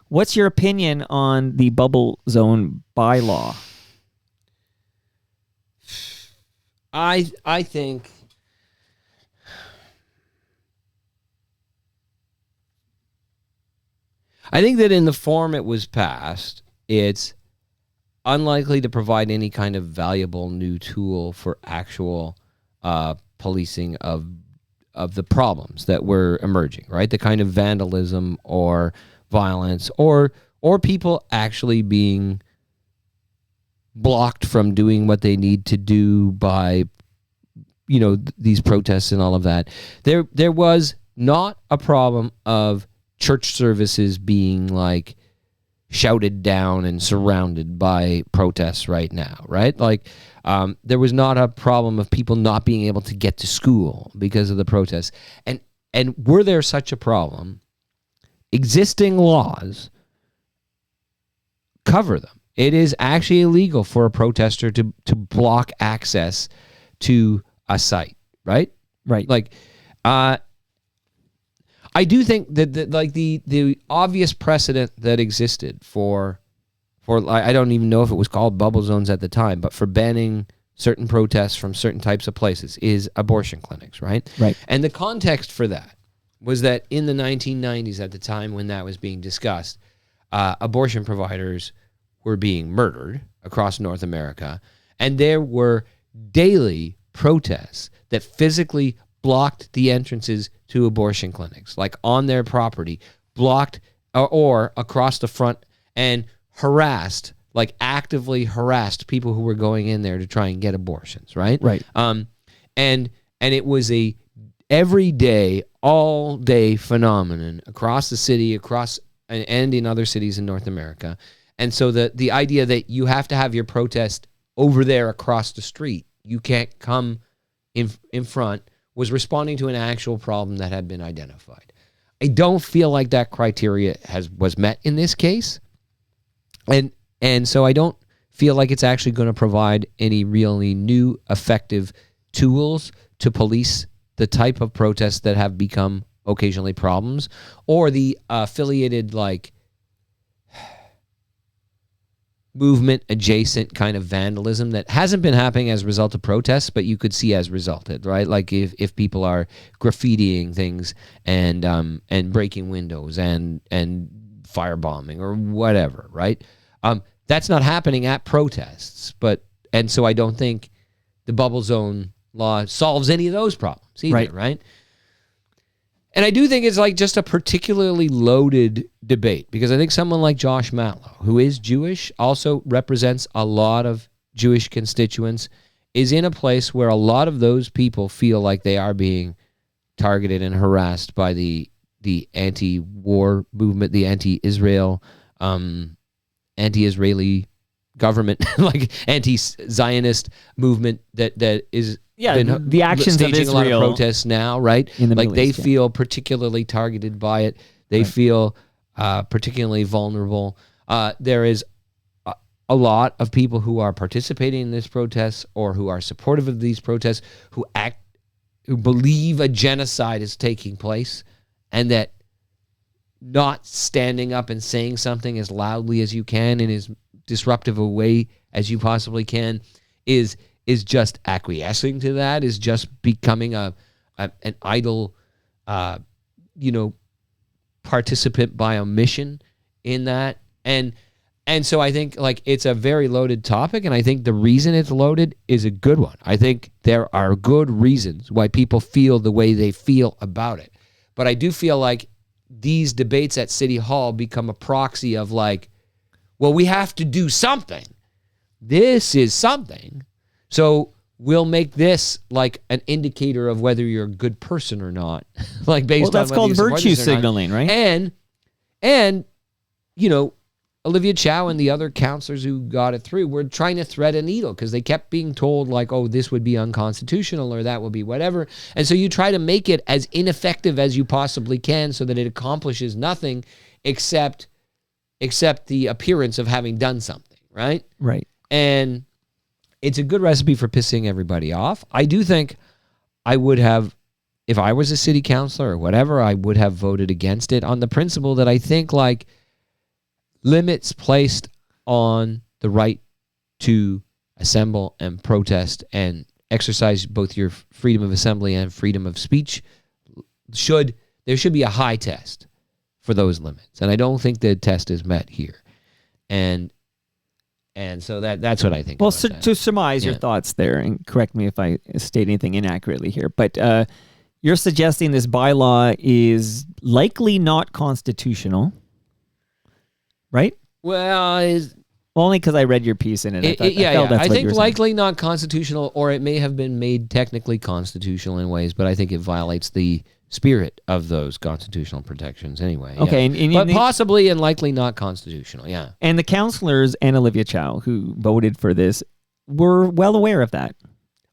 What's your opinion on the bubble zone bylaw? I think that in the form it was passed, it's unlikely to provide any kind of valuable new tool for actual policing of the problems that were emerging, right? The kind of vandalism or violence or people actually being blocked from doing what they need to do by, you know, these protests and all of that. There was not a problem of church services being like shouted down and surrounded by protests right now, right? Like, there was not a problem of people not being able to get to school because of the protests. And were there such a problem, existing laws cover them. It is actually illegal for a protester to block access to a site, right? Right. Like, I do think that the obvious precedent that existed for I don't even know if it was called bubble zones at the time, but for banning certain protests from certain types of places is abortion clinics, right? Right. And the context for that was that in the 1990s, at the time when that was being discussed, abortion providers were being murdered across North America, and there were daily protests that physically blocked the entrances to abortion clinics, like on their property, blocked or across the front, and harassed, like actively harassed people who were going in there to try and get abortions, right? Right. And it was a everyday, all day phenomenon across the city, and in other cities in North America. And so the idea that you have to have your protest over there across the street, you can't come in front, was responding to an actual problem that had been identified. I don't feel like that criteria was met in this case. And so I don't feel like it's actually going to provide any really new effective tools to police the type of protests that have become occasionally problems, or the affiliated like movement adjacent kind of vandalism that hasn't been happening as a result of protests, but you could see as resulted, right? Like if people are graffitiing things and breaking windows and firebombing or whatever, right? That's not happening at protests, and so I don't think the bubble zone law solves any of those problems either, right? And I do think it's like just a particularly loaded debate, because I think someone like Josh Matlow, who is Jewish, also represents a lot of Jewish constituents, is in a place where a lot of those people feel like they are being targeted and harassed by the anti-war movement, the anti-Israel, anti-Israeli government, like anti-Zionist movement that is the actions of staging Israel a lot of protests now, right? In the like Middle they East, feel particularly targeted by it. They feel particularly vulnerable. There is a lot of people who are participating in these protests or who are supportive of these protests who believe a genocide is taking place, and that not standing up and saying something as loudly as you can in as disruptive a way as you possibly can is just acquiescing to that, is just becoming an idle, participant by omission in that. And so I think like it's a very loaded topic, and I think the reason it's loaded is a good one. I think there are good reasons why people feel the way they feel about it. But I do feel like these debates at City Hall become a proxy of like, well, we have to do something. This is something. So we'll make this like an indicator of whether you're a good person or not. Like based on that's whether called you support virtue this or not. signaling, right? And Olivia Chow and the other counselors who got it through were trying to thread a needle, because they kept being told like, oh, this would be unconstitutional or that would be whatever. And so you try to make it as ineffective as you possibly can so that it accomplishes nothing except the appearance of having done something, right? Right. And it's a good recipe for pissing everybody off. I do think I would have, if I was a city councilor or whatever, I would have voted against it on the principle that I think like limits placed on the right to assemble and protest and exercise both your freedom of assembly and freedom of speech there should be a high test for those limits. And I don't think the test is met here. And so that's what I think. Well, to surmise your thoughts there, and correct me if I state anything inaccurately here, but you're suggesting this bylaw is likely not constitutional, right? Well, only because I read your piece in it. I think likely not constitutional, or it may have been made technically constitutional in ways, but I think it violates the spirit of those constitutional protections anyway. Okay, yeah. But possibly and likely not constitutional, yeah. And the counselors and Olivia Chow, who voted for this, were well aware of that.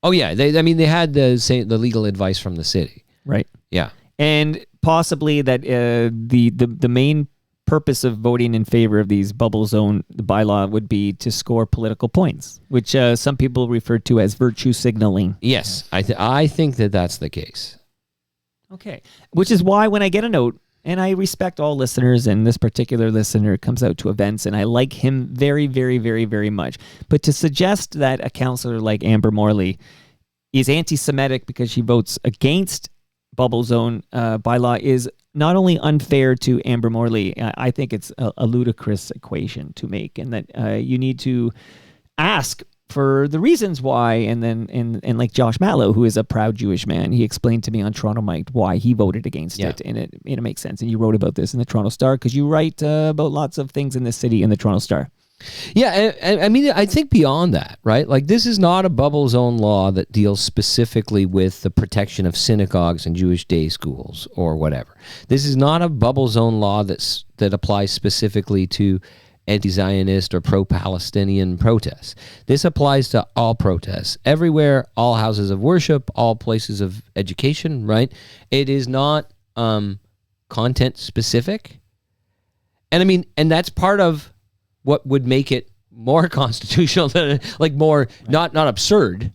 Oh yeah, they had the legal advice from the city. Right. Yeah. And possibly that the main purpose of voting in favor of these bubble zone bylaw would be to score political points, which some people refer to as virtue signaling. Yes, I think that that's the case. Okay, which is why when I get a note, and I respect all listeners, and this particular listener comes out to events, and I like him very, very, very, very much. But to suggest that a councillor like Amber Morley is anti-Semitic because she votes against bubble zone bylaw is not only unfair to Amber Morley, I think it's a ludicrous equation to make, and that you need to ask for the reasons why, and then and like Josh Matlow, who is a proud Jewish man, he explained to me on Toronto Mike why he voted against it, and it makes sense. And you wrote about this in the Toronto Star because you write about lots of things in this city in the Toronto Star. Yeah, and I mean, I think beyond that, right? Like, this is not a bubble zone law that deals specifically with the protection of synagogues and Jewish day schools or whatever. This is not a bubble zone law that applies specifically to anti-Zionist or pro-Palestinian protests. This applies to all protests, everywhere, all houses of worship, all places of education, right? It is not content specific. And I mean, and that's part of what would make it more constitutional, than, like more, not absurd,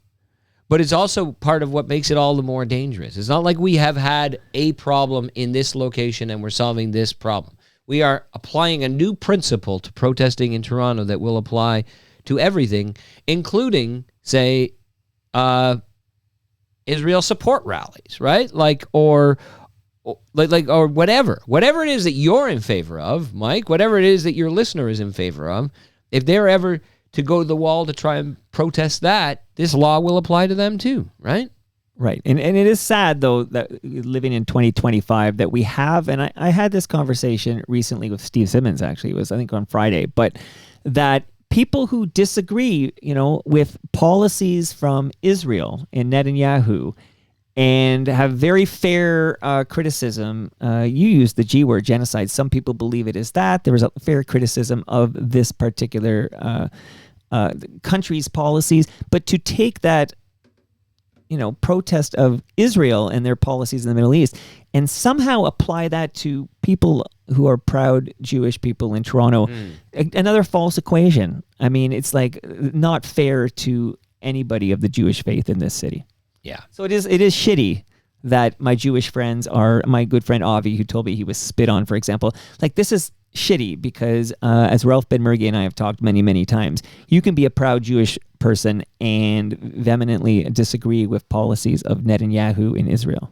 but it's also part of what makes it all the more dangerous. It's not like we have had a problem in this location and we're solving this problem. We are applying a new principle to protesting in Toronto that will apply to everything, including, say, Israel support rallies, right? Or whatever it is that you're in favor of, Mike, whatever it is that your listener is in favor of, if they're ever to go to the wall to try and protest that, this law will apply to them too, right? Right. And it is sad, though, that living in 2025 that we have, and I had this conversation recently with Steve Simmons, actually, it was, I think, on Friday, but that people who disagree, with policies from Israel and Netanyahu and have very fair criticism. You use the G word, genocide. Some people believe it is that. There was a fair criticism of this particular country's policies. But to take that, protest of Israel and their policies in the Middle East and somehow apply that to people who are proud Jewish people in Toronto, another false equation. I mean, it's like not fair to anybody of the Jewish faith in this city. Yeah. So it is shitty that my Jewish friends are, my good friend Avi, who told me he was spit on, for example. Like, this is shitty because, as Ralph Ben-Mergi and I have talked many, many times, you can be a proud Jewish person and vehemently disagree with policies of Netanyahu in Israel.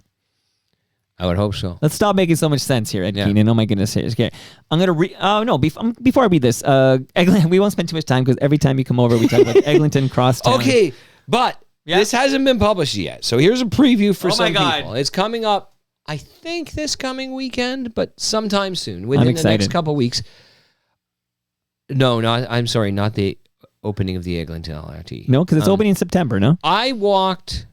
I would hope so. Let's stop making so much sense here, Ed Keenan. Oh my goodness. Okay. I'm going to before I read this, Eglinton, we won't spend too much time because every time you come over, we talk about Eglinton Crosstown. Okay, but this hasn't been published yet. So here's a preview for some people. It's coming up, I think, this coming weekend, but sometime soon, within the next couple weeks. No, I'm sorry, not the opening of the Eglinton LRT. No, because it's opening in September, no? I walked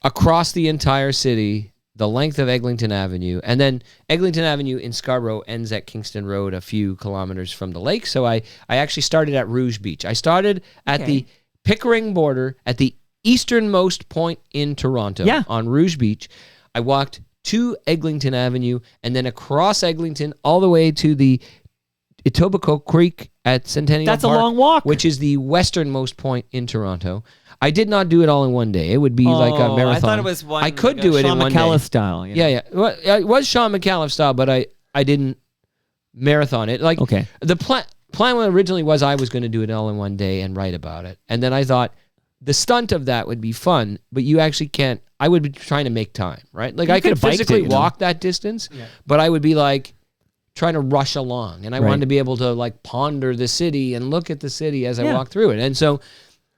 across the entire city, the length of Eglinton Avenue, and then Eglinton Avenue in Scarborough ends at Kingston Road a few kilometers from the lake. So I actually started at Rouge Beach. I started at the Pickering border at the easternmost point in Toronto on Rouge Beach. I walked to Eglinton Avenue and then across Eglinton all the way to the Etobicoke Creek at Centennial Park. That's a long walk. Which is the westernmost point in Toronto. I did not do it all in one day. It would be like a marathon. I thought it was one. I could do it in one day. Sean McAuliffe style. Yeah. Well, it was Sean McAuliffe style, but I didn't marathon it. Like, the plan originally was I was going to do it all in one day and write about it. And then I thought the stunt of that would be fun, but you actually can't. I would be trying to make time, right? Like, I could physically walk that distance, but I would be like trying to rush along. And I wanted to be able to like ponder the city and look at the city as I walk through it. And so,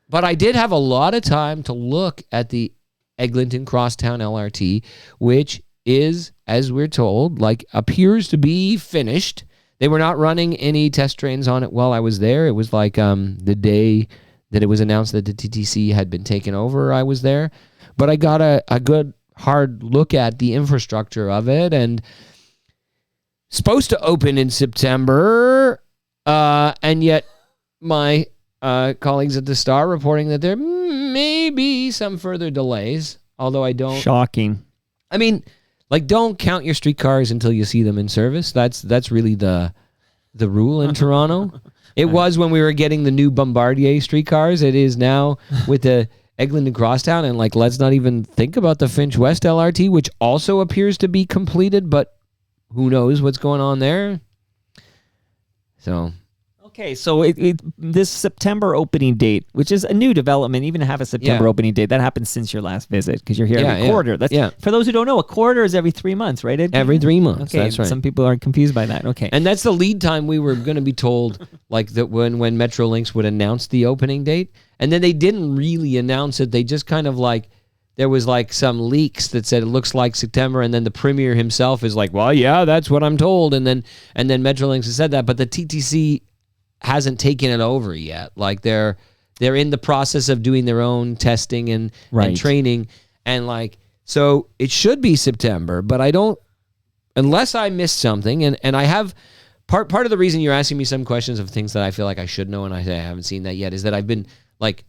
but I did have a lot of time to look at the Eglinton Crosstown LRT, which is, as we're told, like appears to be finished. They were not running any test trains on it while I was there. It was like the day that it was announced that the TTC had been taken over, I was there. But I got a good, hard look at the infrastructure of it, and supposed to open in September, and yet my colleagues at the Star reporting that there may be some further delays, although I don't... Shocking. I mean, like, don't count your streetcars until you see them in service. That's really the rule in Toronto. It was when we were getting the new Bombardier streetcars. It is now with the Eglinton Crosstown, and like, let's not even think about the Finch West LRT, which also appears to be completed, but who knows what's going on there. So, okay, so this September opening date, which is a new development, even to have a September opening date, that happened since your last visit because you're here every quarter. For those who don't know, a quarter is every 3 months, right, Ed? Every 3 months, okay, that's right. Some people are confused by that. Okay. And that's the lead time we were going to be told, like, that when Metrolinx would announce the opening date. And then they didn't really announce it. They just kind of like, there was like some leaks that said it looks like September, and then the premier himself is like, well, yeah, that's what I'm told. And then Metrolinx has said that, but the TTC hasn't taken it over yet. Like, they're in the process of doing their own testing and training, and like, so it should be September, but I don't, unless I missed something, and I have part of the reason you're asking me some questions of things that I feel like I should know and I haven't seen that yet is that I've been like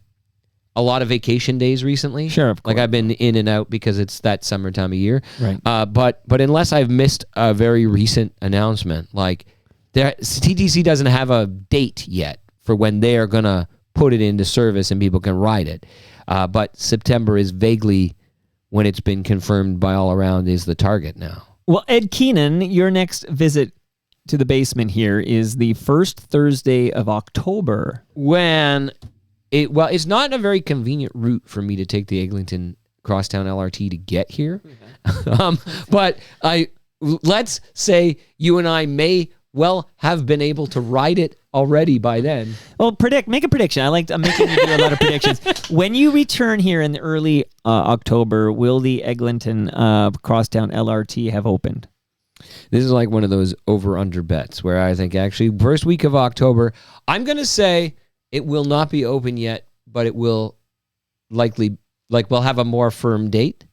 a lot of vacation days recently. Sure, of course. Like, I've been in and out because it's that summer time of year. Right. But unless I've missed a very recent announcement, like, TTC doesn't have a date yet for when they are going to put it into service and people can ride it. But September is vaguely, when it's been confirmed by all around, is the target now. Well, Ed Keenan, your next visit to the basement here is the first Thursday of October. It's not a very convenient route for me to take the Eglinton Crosstown LRT to get here. But let's say you and I may well have been able to ride it already by then. Well, make a prediction. I'm making you do a lot of predictions. When you return here in the early October, will the Eglinton Crosstown LRT have opened? This is like one of those over-under bets where I think actually first week of October, I'm going to say it will not be open yet, but it will likely, like, we'll have a more firm date.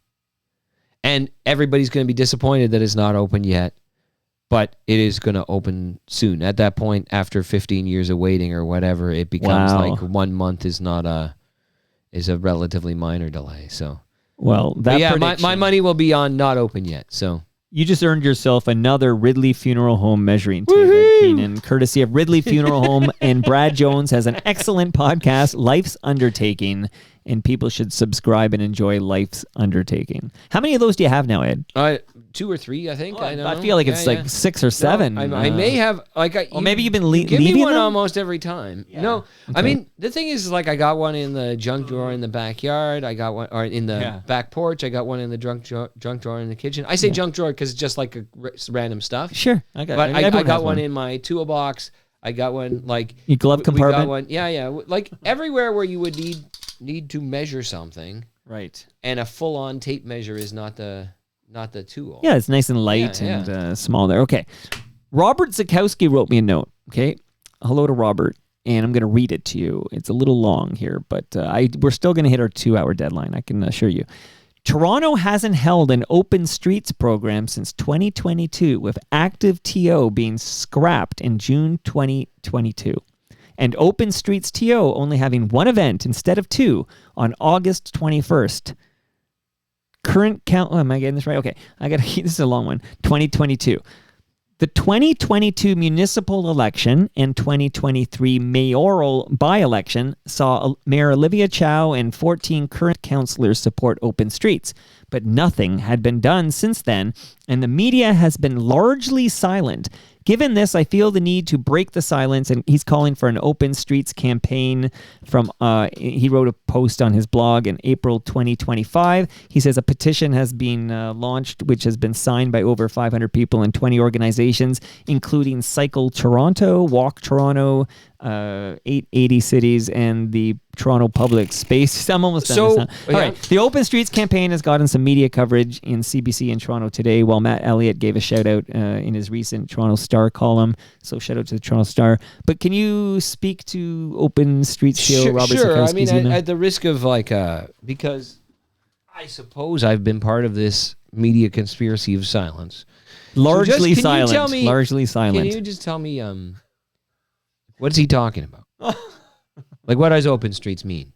And everybody's going to be disappointed that it's not open yet, but it is going to open soon. At that point, after 15 years of waiting or whatever, it becomes like 1 month is a relatively minor delay. So, well, my money will be on not open yet. So. You just earned yourself another Ridley Funeral Home measuring tape, Keenan, courtesy of Ridley Funeral Home. And Brad Jones has an excellent podcast, Life's Undertaking, and people should subscribe and enjoy Life's Undertaking. How many of those do you have now, Ed? 2 or 3, I think. I feel like it's like 6 or 7. No, I may have, like, maybe you've been leaving give me one them? almost every time. Yeah. No, okay. I mean, the thing is, like, I got one in the junk drawer in the backyard. I got one, or in the back porch. I got one in the junk drawer in the kitchen. I say junk drawer because it's just like random stuff. Sure, I got one in my toolbox. I got one like your glove compartment. We got one, yeah, like everywhere where you would need to measure something, right? And a full-on tape measure is not the tool. Yeah, it's nice and light and small there. Okay. Robert Zakowski wrote me a note. Okay. Hello to Robert. And I'm going to read it to you. It's a little long here, but we're still going to hit our 2-hour deadline, I can assure you. Toronto hasn't held an open streets program since 2022, with active TO being scrapped in June 2022. And open streets TO only having one event instead of 2 on August 21st. Current count. Oh, am I getting this right? Okay. This is a long one. 2022. The 2022 municipal election and 2023 mayoral by-election saw Mayor Olivia Chow and 14 current councillors support open streets, but nothing had been done since then, and the media has been largely silent. Given this, I feel the need to break the silence, and he's calling for an open streets campaign he wrote a post on his blog in April 2025. He says a petition has been launched, which has been signed by over 500 people and 20 organizations, including Cycle Toronto, Walk Toronto, 880 Cities, and the Toronto Public Space. I'm almost done this now. All right. The Open Streets campaign has gotten some media coverage in CBC in Toronto today, while Matt Elliott gave a shout out in his recent Toronto Star column. So shout out to the Toronto Star. But can you speak to Open Streets CEO Robert Zakowski's I mean, at the risk of because I suppose I've been part of this media conspiracy of silence. Largely silent. Largely silent. Can you just tell me what is he talking about? Like, what does open streets mean?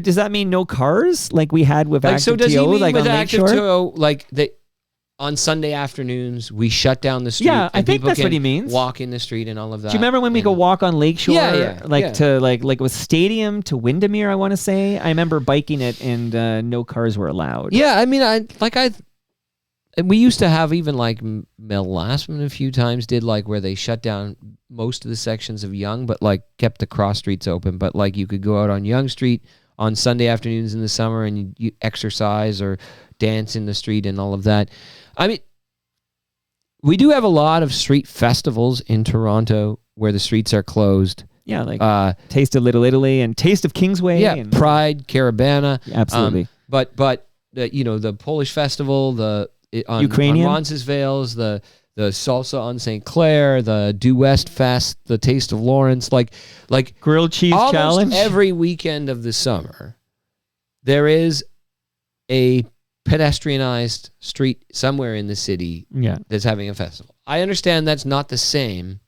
Does that mean no cars like we had with Like, Active so does he TO, mean like with on Active Lakeshore? TO, like on Sunday afternoons, we shut down the street. Yeah, I and think people that's what can he means. Walk in the street and all of that. Do you remember when we could walk on Lakeshore? Yeah. To like it was Stadium to Windermere, I want to say. I remember biking it and no cars were allowed. Yeah, I mean, we used to have even like Melassman a few times did like where they shut down most of the sections of Yonge, but like kept the cross streets open. But like you could go out on Yonge Street on Sunday afternoons in the summer and you exercise or dance in the street and all of that. I mean, we do have a lot of street festivals in Toronto where the streets are closed. Yeah, like Taste of Little Italy and Taste of Kingsway. Yeah, and Pride, Caravana. Absolutely. But the Polish festival, on Ukrainian? Roncesvalles, the Salsa on St. Clair, the Due West Fest, the Taste of Lawrence, like Grilled Cheese almost Challenge. every weekend of the summer, there is a pedestrianized street somewhere in the city that's having a festival. I understand that's not the same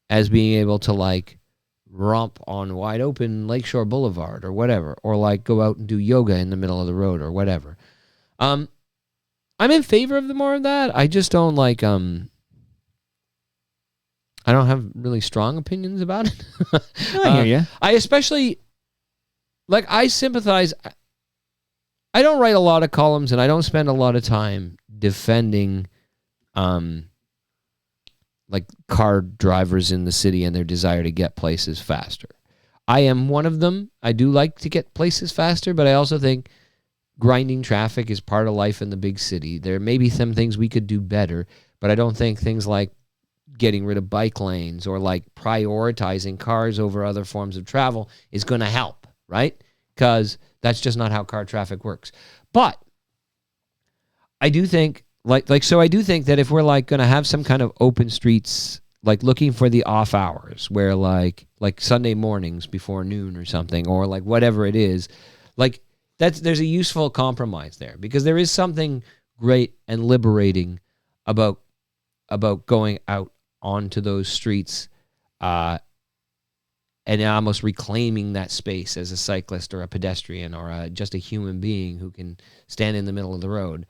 as being able to like romp on wide open Lakeshore Boulevard or whatever, or like go out and do yoga in the middle of the road or whatever. I'm in favor of the more of that. I just don't like I don't have really strong opinions about it. I hear you. I especially like I sympathize. I don't write a lot of columns and I don't spend a lot of time defending like car drivers in the city and their desire to get places faster. I am one of them. I do like to get places faster, but I also think grinding traffic is part of life in the big city. There may be some things we could do better, but I don't think things like getting rid of bike lanes or like prioritizing cars over other forms of travel is going to help, right? Because that's just not how car traffic works. But I do think I do think that if we're like going to have some kind of open streets, like looking for the off hours where like Sunday mornings before noon or something, or like whatever it is, like there's a useful compromise there, because there is something great and liberating about going out onto those streets and almost reclaiming that space as a cyclist or a pedestrian or just a human being who can stand in the middle of the road.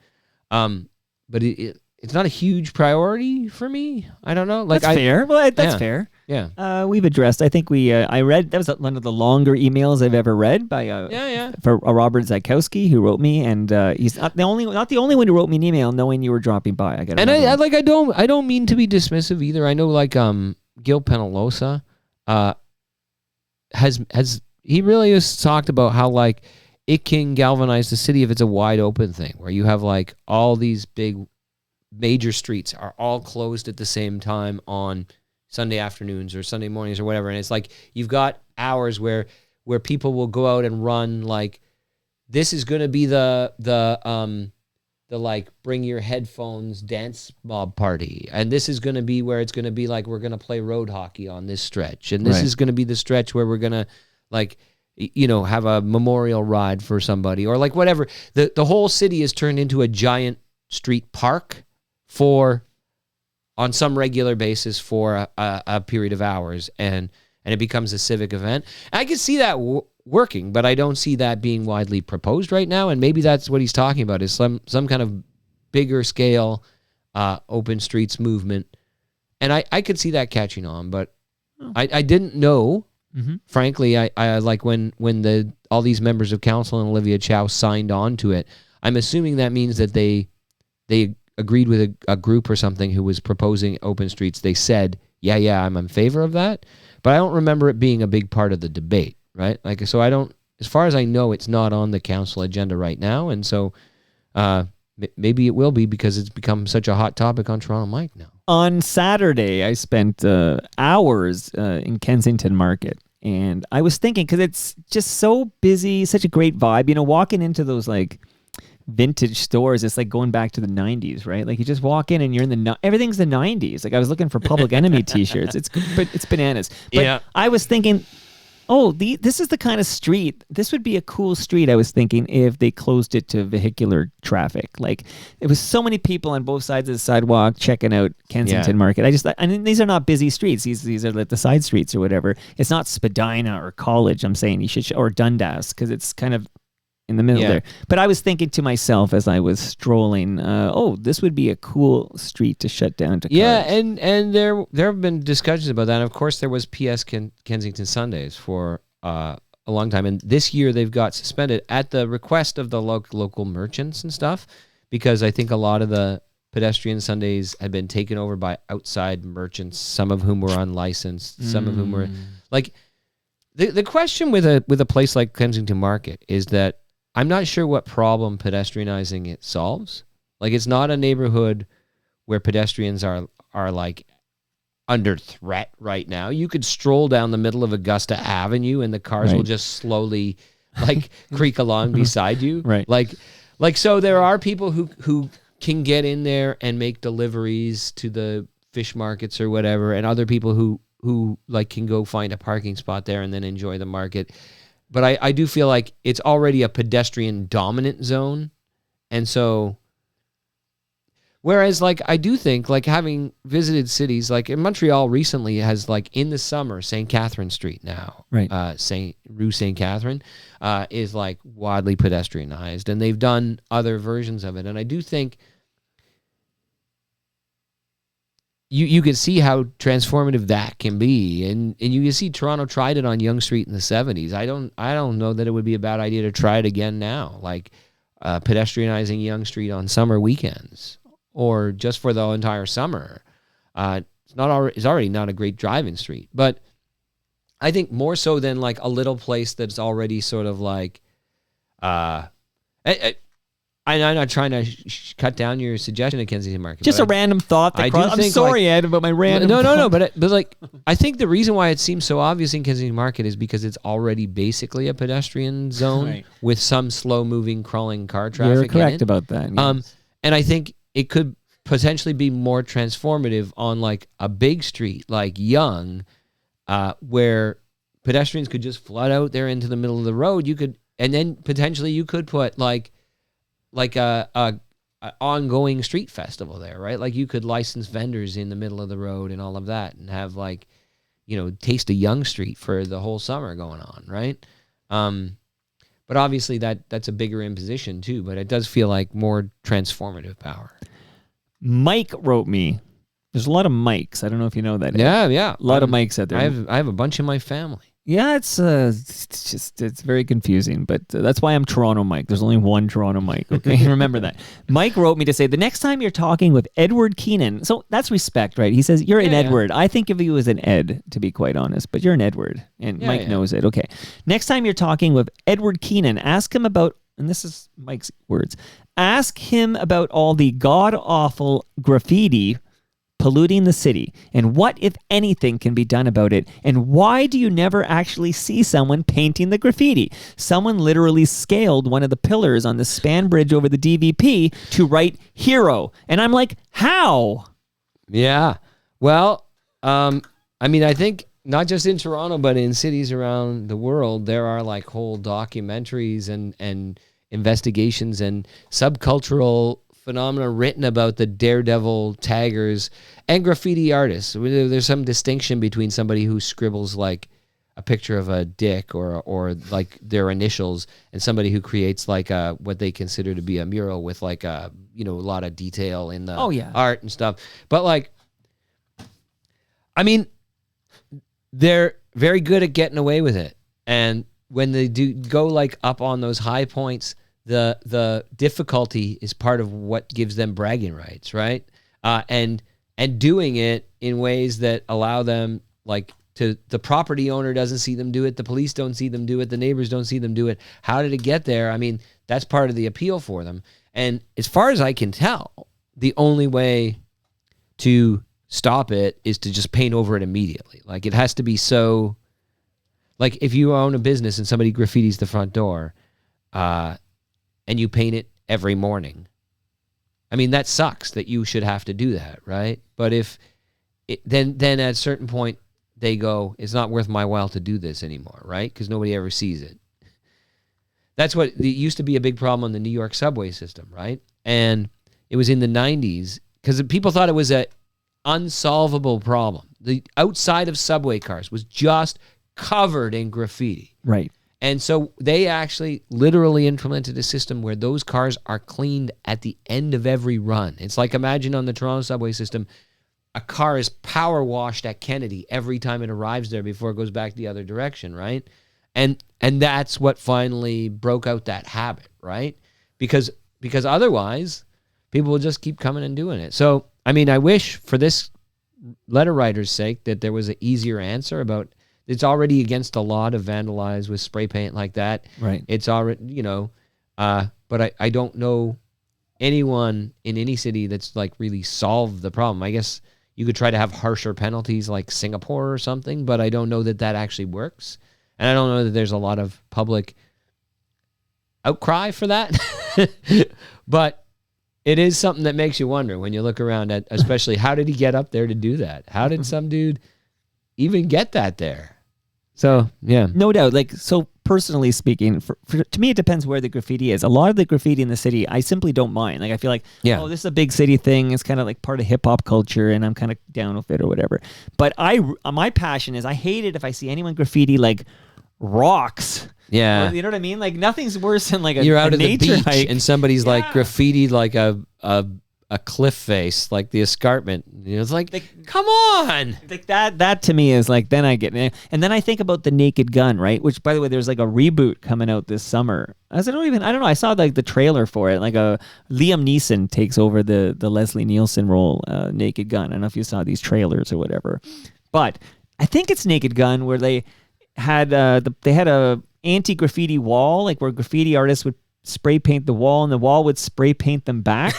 But it's not a huge priority for me. I don't know. Like that's fair. Well, that's fair. Yeah. We've addressed. I think I read that was one of the longer emails I've ever read by for Robert Zakowski, who wrote me, and he's not the only one who wrote me an email knowing you were dropping by. I don't mean to be dismissive either. I know like Gil Penalosa has he really has talked about how like it can galvanize the city if it's a wide open thing where you have like all these big major streets are all closed at the same time on Sunday afternoons or Sunday mornings or whatever. And it's like you've got hours where people will go out and run, like this is going to be the like bring your headphones dance mob party. And this is going to be where it's going to be like we're going to play road hockey on this stretch. And this is going to be the stretch where we're going to like have a memorial ride for somebody or like whatever. The whole city is turned into a giant street park on some regular basis for a period of hours, and it becomes a civic event. I can see that working, but I don't see that being widely proposed right now, and maybe that's what he's talking about, is some kind of bigger scale open streets movement, and I could see that catching on, but I didn't know. Mm-hmm. Frankly, I like when all these members of council and Olivia Chow signed on to it. I'm assuming that means that they agreed with a group or something who was proposing open streets. They said, yeah, I'm in favor of that, but I don't remember it being a big part of the debate, right? Like, so I don't, as far as I know, it's not on the council agenda right now, and so maybe it will be because it's become such a hot topic on Toronto Mike now. On Saturday, I spent hours in Kensington Market, and I was thinking, because it's just so busy, such a great vibe, walking into those like vintage stores, it's like going back to the 90s, right? Like you just walk in and you're in everything's the 90s. Like I was looking for Public Enemy t-shirts. It's bananas. But I was thinking This is the kind of street. This would be a cool street, I was thinking, if they closed it to vehicular traffic. Like, it was so many people on both sides of the sidewalk checking out Kensington Market. I mean, these are not busy streets. These are like the side streets or whatever. It's not Spadina or College, I'm saying. You should, or Dundas, because it's kind of in the middle there. But I was thinking to myself as I was strolling, this would be a cool street to shut down to cars. Yeah, and there have been discussions about that. And of course, there was PS Kensington Sundays for a long time. And this year they've got suspended at the request of the local merchants and stuff, because I think a lot of the pedestrian Sundays had been taken over by outside merchants, some of whom were unlicensed, some of whom were... Like, the question with a place like Kensington Market is that I'm not sure what problem pedestrianizing it solves. Like, it's not a neighborhood where pedestrians are like under threat right now. You could stroll down the middle of Augusta Avenue and the cars will just slowly like creak along beside you. Right. Like so there are people who can get in there and make deliveries to the fish markets or whatever, and other people who like can go find a parking spot there and then enjoy the market. But I do feel like it's already a pedestrian dominant zone. And so, whereas like I do think, like, having visited cities, like in Montreal recently has, like, in the summer, St. Catherine Street now, right? Rue St. Catherine is like wildly pedestrianized, and they've done other versions of it. And I do think you can see how transformative that can be, and you can see Toronto tried it on Yonge Street in the 70s. I don't know that it would be a bad idea to try it again now, like pedestrianizing Yonge Street on summer weekends or just for the entire summer. It's already not a great driving street, but I think more so than like a little place that's already sort of like. I'm not trying to cut down your suggestion at Kensington Market. Just a random thought. I'm sorry, Ed, about my random thought. No, but like, I think the reason why it seems so obvious in Kensington Market is because it's already basically a pedestrian zone with some slow-moving, crawling car traffic. You're correct about that. Yes. And I think it could potentially be more transformative on like a big street like Yonge, where pedestrians could just flood out there into the middle of the road. And then potentially you could put like a ongoing street festival there, right? Like, you could license vendors in the middle of the road and all of that, and have, like, Taste of Yonge Street for the whole summer going on, right? But obviously that's a bigger imposition too, but it does feel like more transformative power. Mike wrote me. There's a lot of Mikes. I don't know if you know that. Yeah. A lot of Mikes out there. I have a bunch in my family. Yeah, it's very confusing, but that's why I'm Toronto Mike. There's only one Toronto Mike, okay? Remember that. Mike wrote me to say, the next time you're talking with Edward Keenan, so that's respect, right? He says, you're an Edward. I think of you as an Ed, to be quite honest, but you're an Edward, and Mike knows it. Okay. Next time you're talking with Edward Keenan, ask him about, and this is Mike's words, ask him about all the god-awful graffiti polluting the city, and what, if anything, can be done about it, and why do you never actually see someone painting the graffiti? Someone literally scaled one of the pillars on the span bridge over the DVP to write hero, and I'm like, how? Yeah, well, I mean, I think not just in Toronto, but in cities around the world, there are like whole documentaries and investigations and subcultural phenomena written about the daredevil taggers and graffiti artists. There's some distinction between somebody who scribbles like a picture of a dick or like their initials, and somebody who creates like what they consider to be a mural with like a lot of detail in the art and stuff. But like, I mean, they're very good at getting away with it, and when they do go like up on those high points, the difficulty is part of what gives them bragging rights, right? And doing it in ways that allow them, like, to the property owner doesn't see them do it, the police don't see them do it, the neighbors don't see them do it. How did it get there? I mean, that's part of the appeal for them. And as far as I can tell, the only way to stop it is to just paint over it immediately. Like, it has to be so, like, if you own a business and somebody graffitis the front door, and you paint it every morning, I mean, that sucks that you should have to do that, right? But if then at a certain point, they go, it's not worth my while to do this anymore, right? Because nobody ever sees it. That's what it used to be a big problem on the New York subway system, right? And it was in the 90s because people thought it was a unsolvable problem. The outside of subway cars was just covered in graffiti. Right. And so they actually literally implemented a system where those cars are cleaned at the end of every run. It's like, imagine on the Toronto subway system, a car is power washed at Kennedy every time it arrives there before it goes back the other direction, right? And that's what finally broke out that habit, right? Because otherwise, people will just keep coming and doing it. So, I mean, I wish for this letter writer's sake that there was an easier answer about it's already against the law to vandalize with spray paint like that. Right. It's already, but I don't know anyone in any city that's like really solved the problem. I guess you could try to have harsher penalties like Singapore or something, but I don't know that actually works. And I don't know that there's a lot of public outcry for that. But it is something that makes you wonder when you look around at, especially, how did he get up there to do that? How did some dude even get that there? So, yeah. No doubt. Like, so personally speaking, to me, it depends where the graffiti is. A lot of the graffiti in the city, I simply don't mind. Like, I feel like, oh, this is a big city thing. It's kind of like part of hip hop culture, and I'm kind of down with it or whatever. But my passion is I hate it if I see anyone graffiti like rocks. Yeah. Or, you know what I mean? Like, nothing's worse than like you're a out of the beach hike. and somebody's like graffitied like a cliff face, like the escarpment. You know, it's like come on. Like that to me is like, then I get it. And then I think about the Naked Gun, right? Which, by the way, there's like a reboot coming out this summer. I don't know. I saw like the trailer for it. Like Liam Neeson takes over the Leslie Nielsen role, Naked Gun. I don't know if you saw these trailers or whatever, but I think it's Naked Gun where they had a anti-graffiti wall, like where graffiti artists would spray paint the wall and the wall would spray paint them back.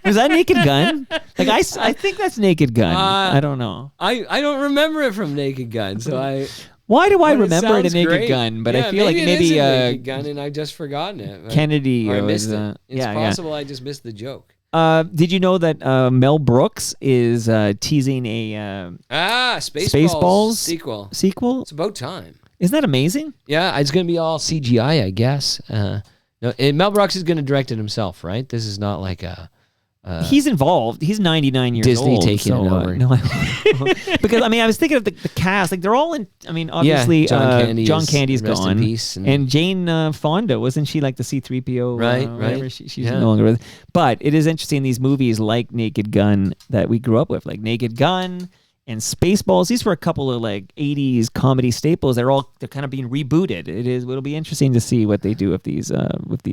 Was that Naked Gun? Like I think that's Naked Gun. I don't know. I don't remember it from Naked Gun, so why do I remember it a Naked great. Gun? But yeah, I feel like maybe Naked Gun and I've just forgotten it. Kennedy or I missed it. It's possible yeah. I just missed the joke. Did you know that Mel Brooks is teasing a Spaceballs sequel? Sequel? It's about time. Isn't that amazing? Yeah, it's going to be all CGI, I guess. No, and Mel Brooks is going to direct it himself, right? This is not like a... he's involved. He's 99 years Disney old. Disney taking it over. No, because, I mean, I was thinking of the cast. Like, they're all in... I mean, obviously, John Candy's gone. And Jane Fonda, wasn't she like the C-3PO? Right. She's no longer with... But it is interesting, these movies like Naked Gun that we grew up with. Like Naked Gun and Spaceballs. These were a couple of like 80s comedy staples. They're kind of being rebooted. It'll be interesting to see what they do with these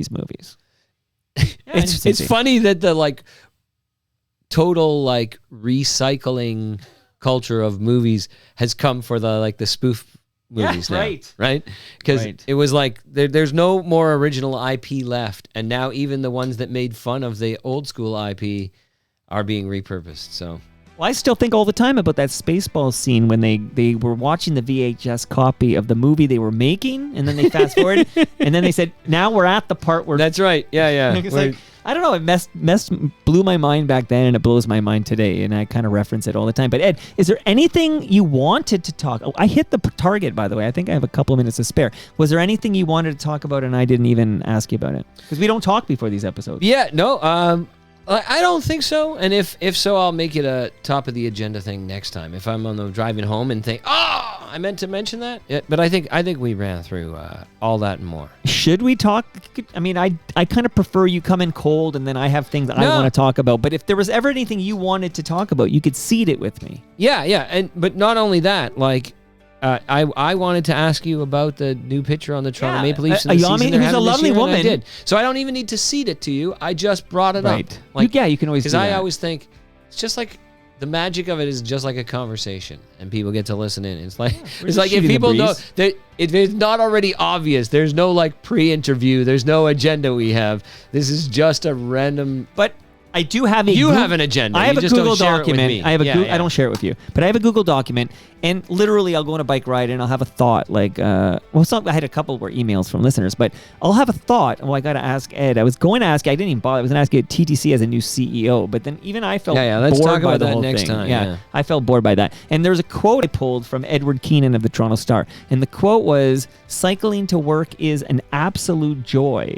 movies. It's funny that the like total like recycling culture of movies has come for the spoof movies now, right? Because it was like there's no more original IP left, and now even the ones that made fun of the old school IP are being repurposed. So. Well, I still think all the time about that Spaceballs scene when they were watching the VHS copy of the movie they were making, and then they fast forward, and then they said, "Now we're at the part where." That's right. Yeah. It's like, I don't know. It blew my mind back then, and it blows my mind today, and I kind of reference it all the time. But Ed, is there anything you wanted to talk? Oh, I hit the target, by the way. I think I have a couple of minutes to spare. Was there anything you wanted to talk about, and I didn't even ask you about it? Because we don't talk before these episodes. Yeah. No. I don't think so, and if so, I'll make it a top of the agenda thing next time. If I'm on the driving home and think, I meant to mention that, but I think we ran through all that and more. Should we talk? I mean, I kind of prefer you come in cold, and then I have things I want to talk about. But if there was ever anything you wanted to talk about, you could seed it with me. Yeah, but not only that, like. I wanted to ask you about the new pitcher on the Toronto Maple Leafs. Ayami, who's a lovely woman. I did. So I don't even need to seed it to you. I just brought it up. Like, you can always do that. Because I always think it's just like the magic of it is just like a conversation, and people get to listen in. It's like if people know that if it's not already obvious, there's no like pre-interview, there's no agenda we have. This is just a random. But I do have You have an agenda. I have you a just Google don't share document. It with me. I don't share it with you, but I have a Google document, And literally, I'll go on a bike ride and I'll have a thought like, I had a couple more emails from listeners, but I'll have a thought. Oh, I got to ask Ed. I was going to ask, I didn't even bother. I was going to ask TTC as a new CEO, but then even I felt let's bored talk by about the that whole next thing. time. Yeah, I felt bored by that. And there's a quote I pulled from Edward Keenan of the Toronto Star. And the quote was, cycling to work is an absolute joy.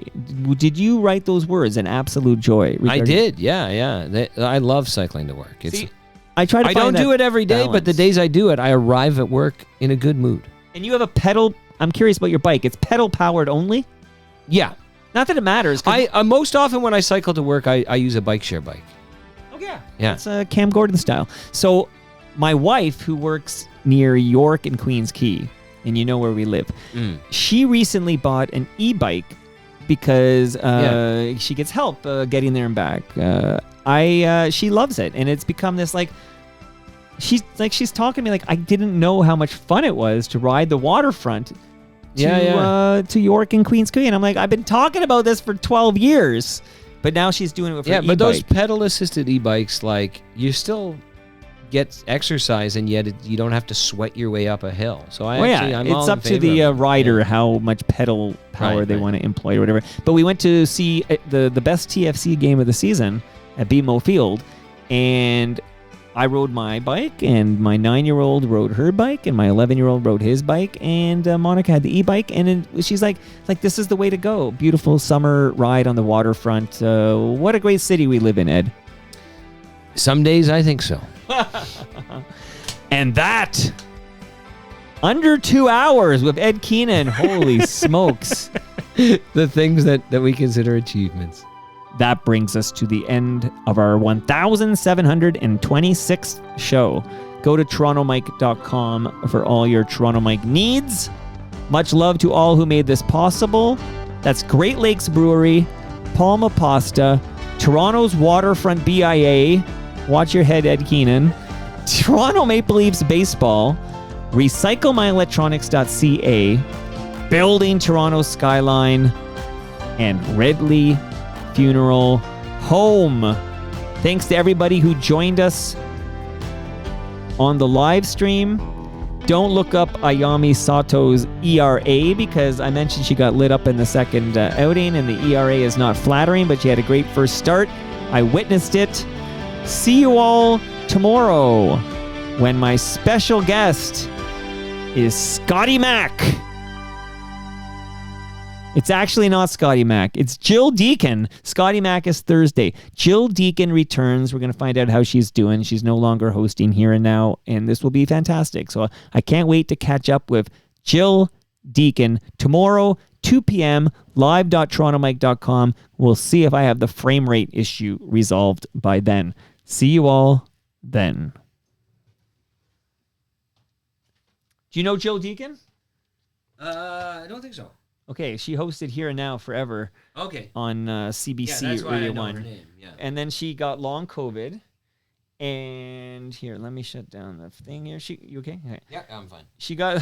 Did you write those words, an absolute joy? I did, yeah. I love cycling to work. I try to. I don't do it every day, but the days I do it, I arrive at work in a good mood. And you have a pedal. I'm curious about your bike. It's pedal powered only. Yeah, not that it matters. I most often when I cycle to work, I use a bike share bike. Oh yeah, yeah. It's Cam Gordon style. So my wife, who works near York and Queens Quay, and you know where we live, she recently bought an e-bike because she gets help getting there and back. She loves it, and it's become this she's talking to me like I didn't know how much fun it was to ride the waterfront to York and Queens Quay, and I'm like, I've been talking about this for 12 years, but now she's doing it with her e-bike. But those pedal assisted e-bikes, you still get exercise, and yet you don't have to sweat your way up a hill. So it's up to the rider how much pedal power they want to employ or whatever. But we went to see the best TFC game of the season at BMO Field, and I rode my bike, and my 9-year-old rode her bike, and my 11-year-old rode his bike, and Monica had the e-bike, and then she's like, this is the way to go. Beautiful summer ride on the waterfront. What a great city we live in, Ed. Some days I think so. And that, under 2 hours with Ed Keenan. Holy smokes. The things that we consider achievements. That brings us to the end of our 1726th show. Go to torontomike.com for all your Toronto Mike needs. Much love to all who made this possible. That's Great Lakes Brewery, Palma Pasta, Toronto's Waterfront BIA, watch your head, Ed Keenan, Toronto Maple Leafs Baseball, RecycleMyElectronics.ca, Building Toronto Skyline, and Redley Funeral Home. Thanks to everybody who joined us on the live stream. Don't look up Ayami Sato's ERA because I mentioned she got lit up in the second outing, and the ERA is not flattering, but she had a great first start. I witnessed it. See you all tomorrow when my special guest is Scotty Mack. It's actually not Scotty Mack. It's Jill Deacon. Scotty Mack is Thursday. Jill Deacon returns. We're going to find out how she's doing. She's no longer hosting Here and Now, and this will be fantastic. So I can't wait to catch up with Jill Deacon tomorrow, 2 p.m., live.torontomike.com. We'll see if I have the frame rate issue resolved by then. See you all then. Do you know Jill Deacon? I don't think so. Okay, she hosted Here and Now forever. Okay. On CBC that's why Radio I know 1. her name. Yeah. And then she got long COVID. And here, let me shut down the thing here. You okay? Yeah, I'm fine. She got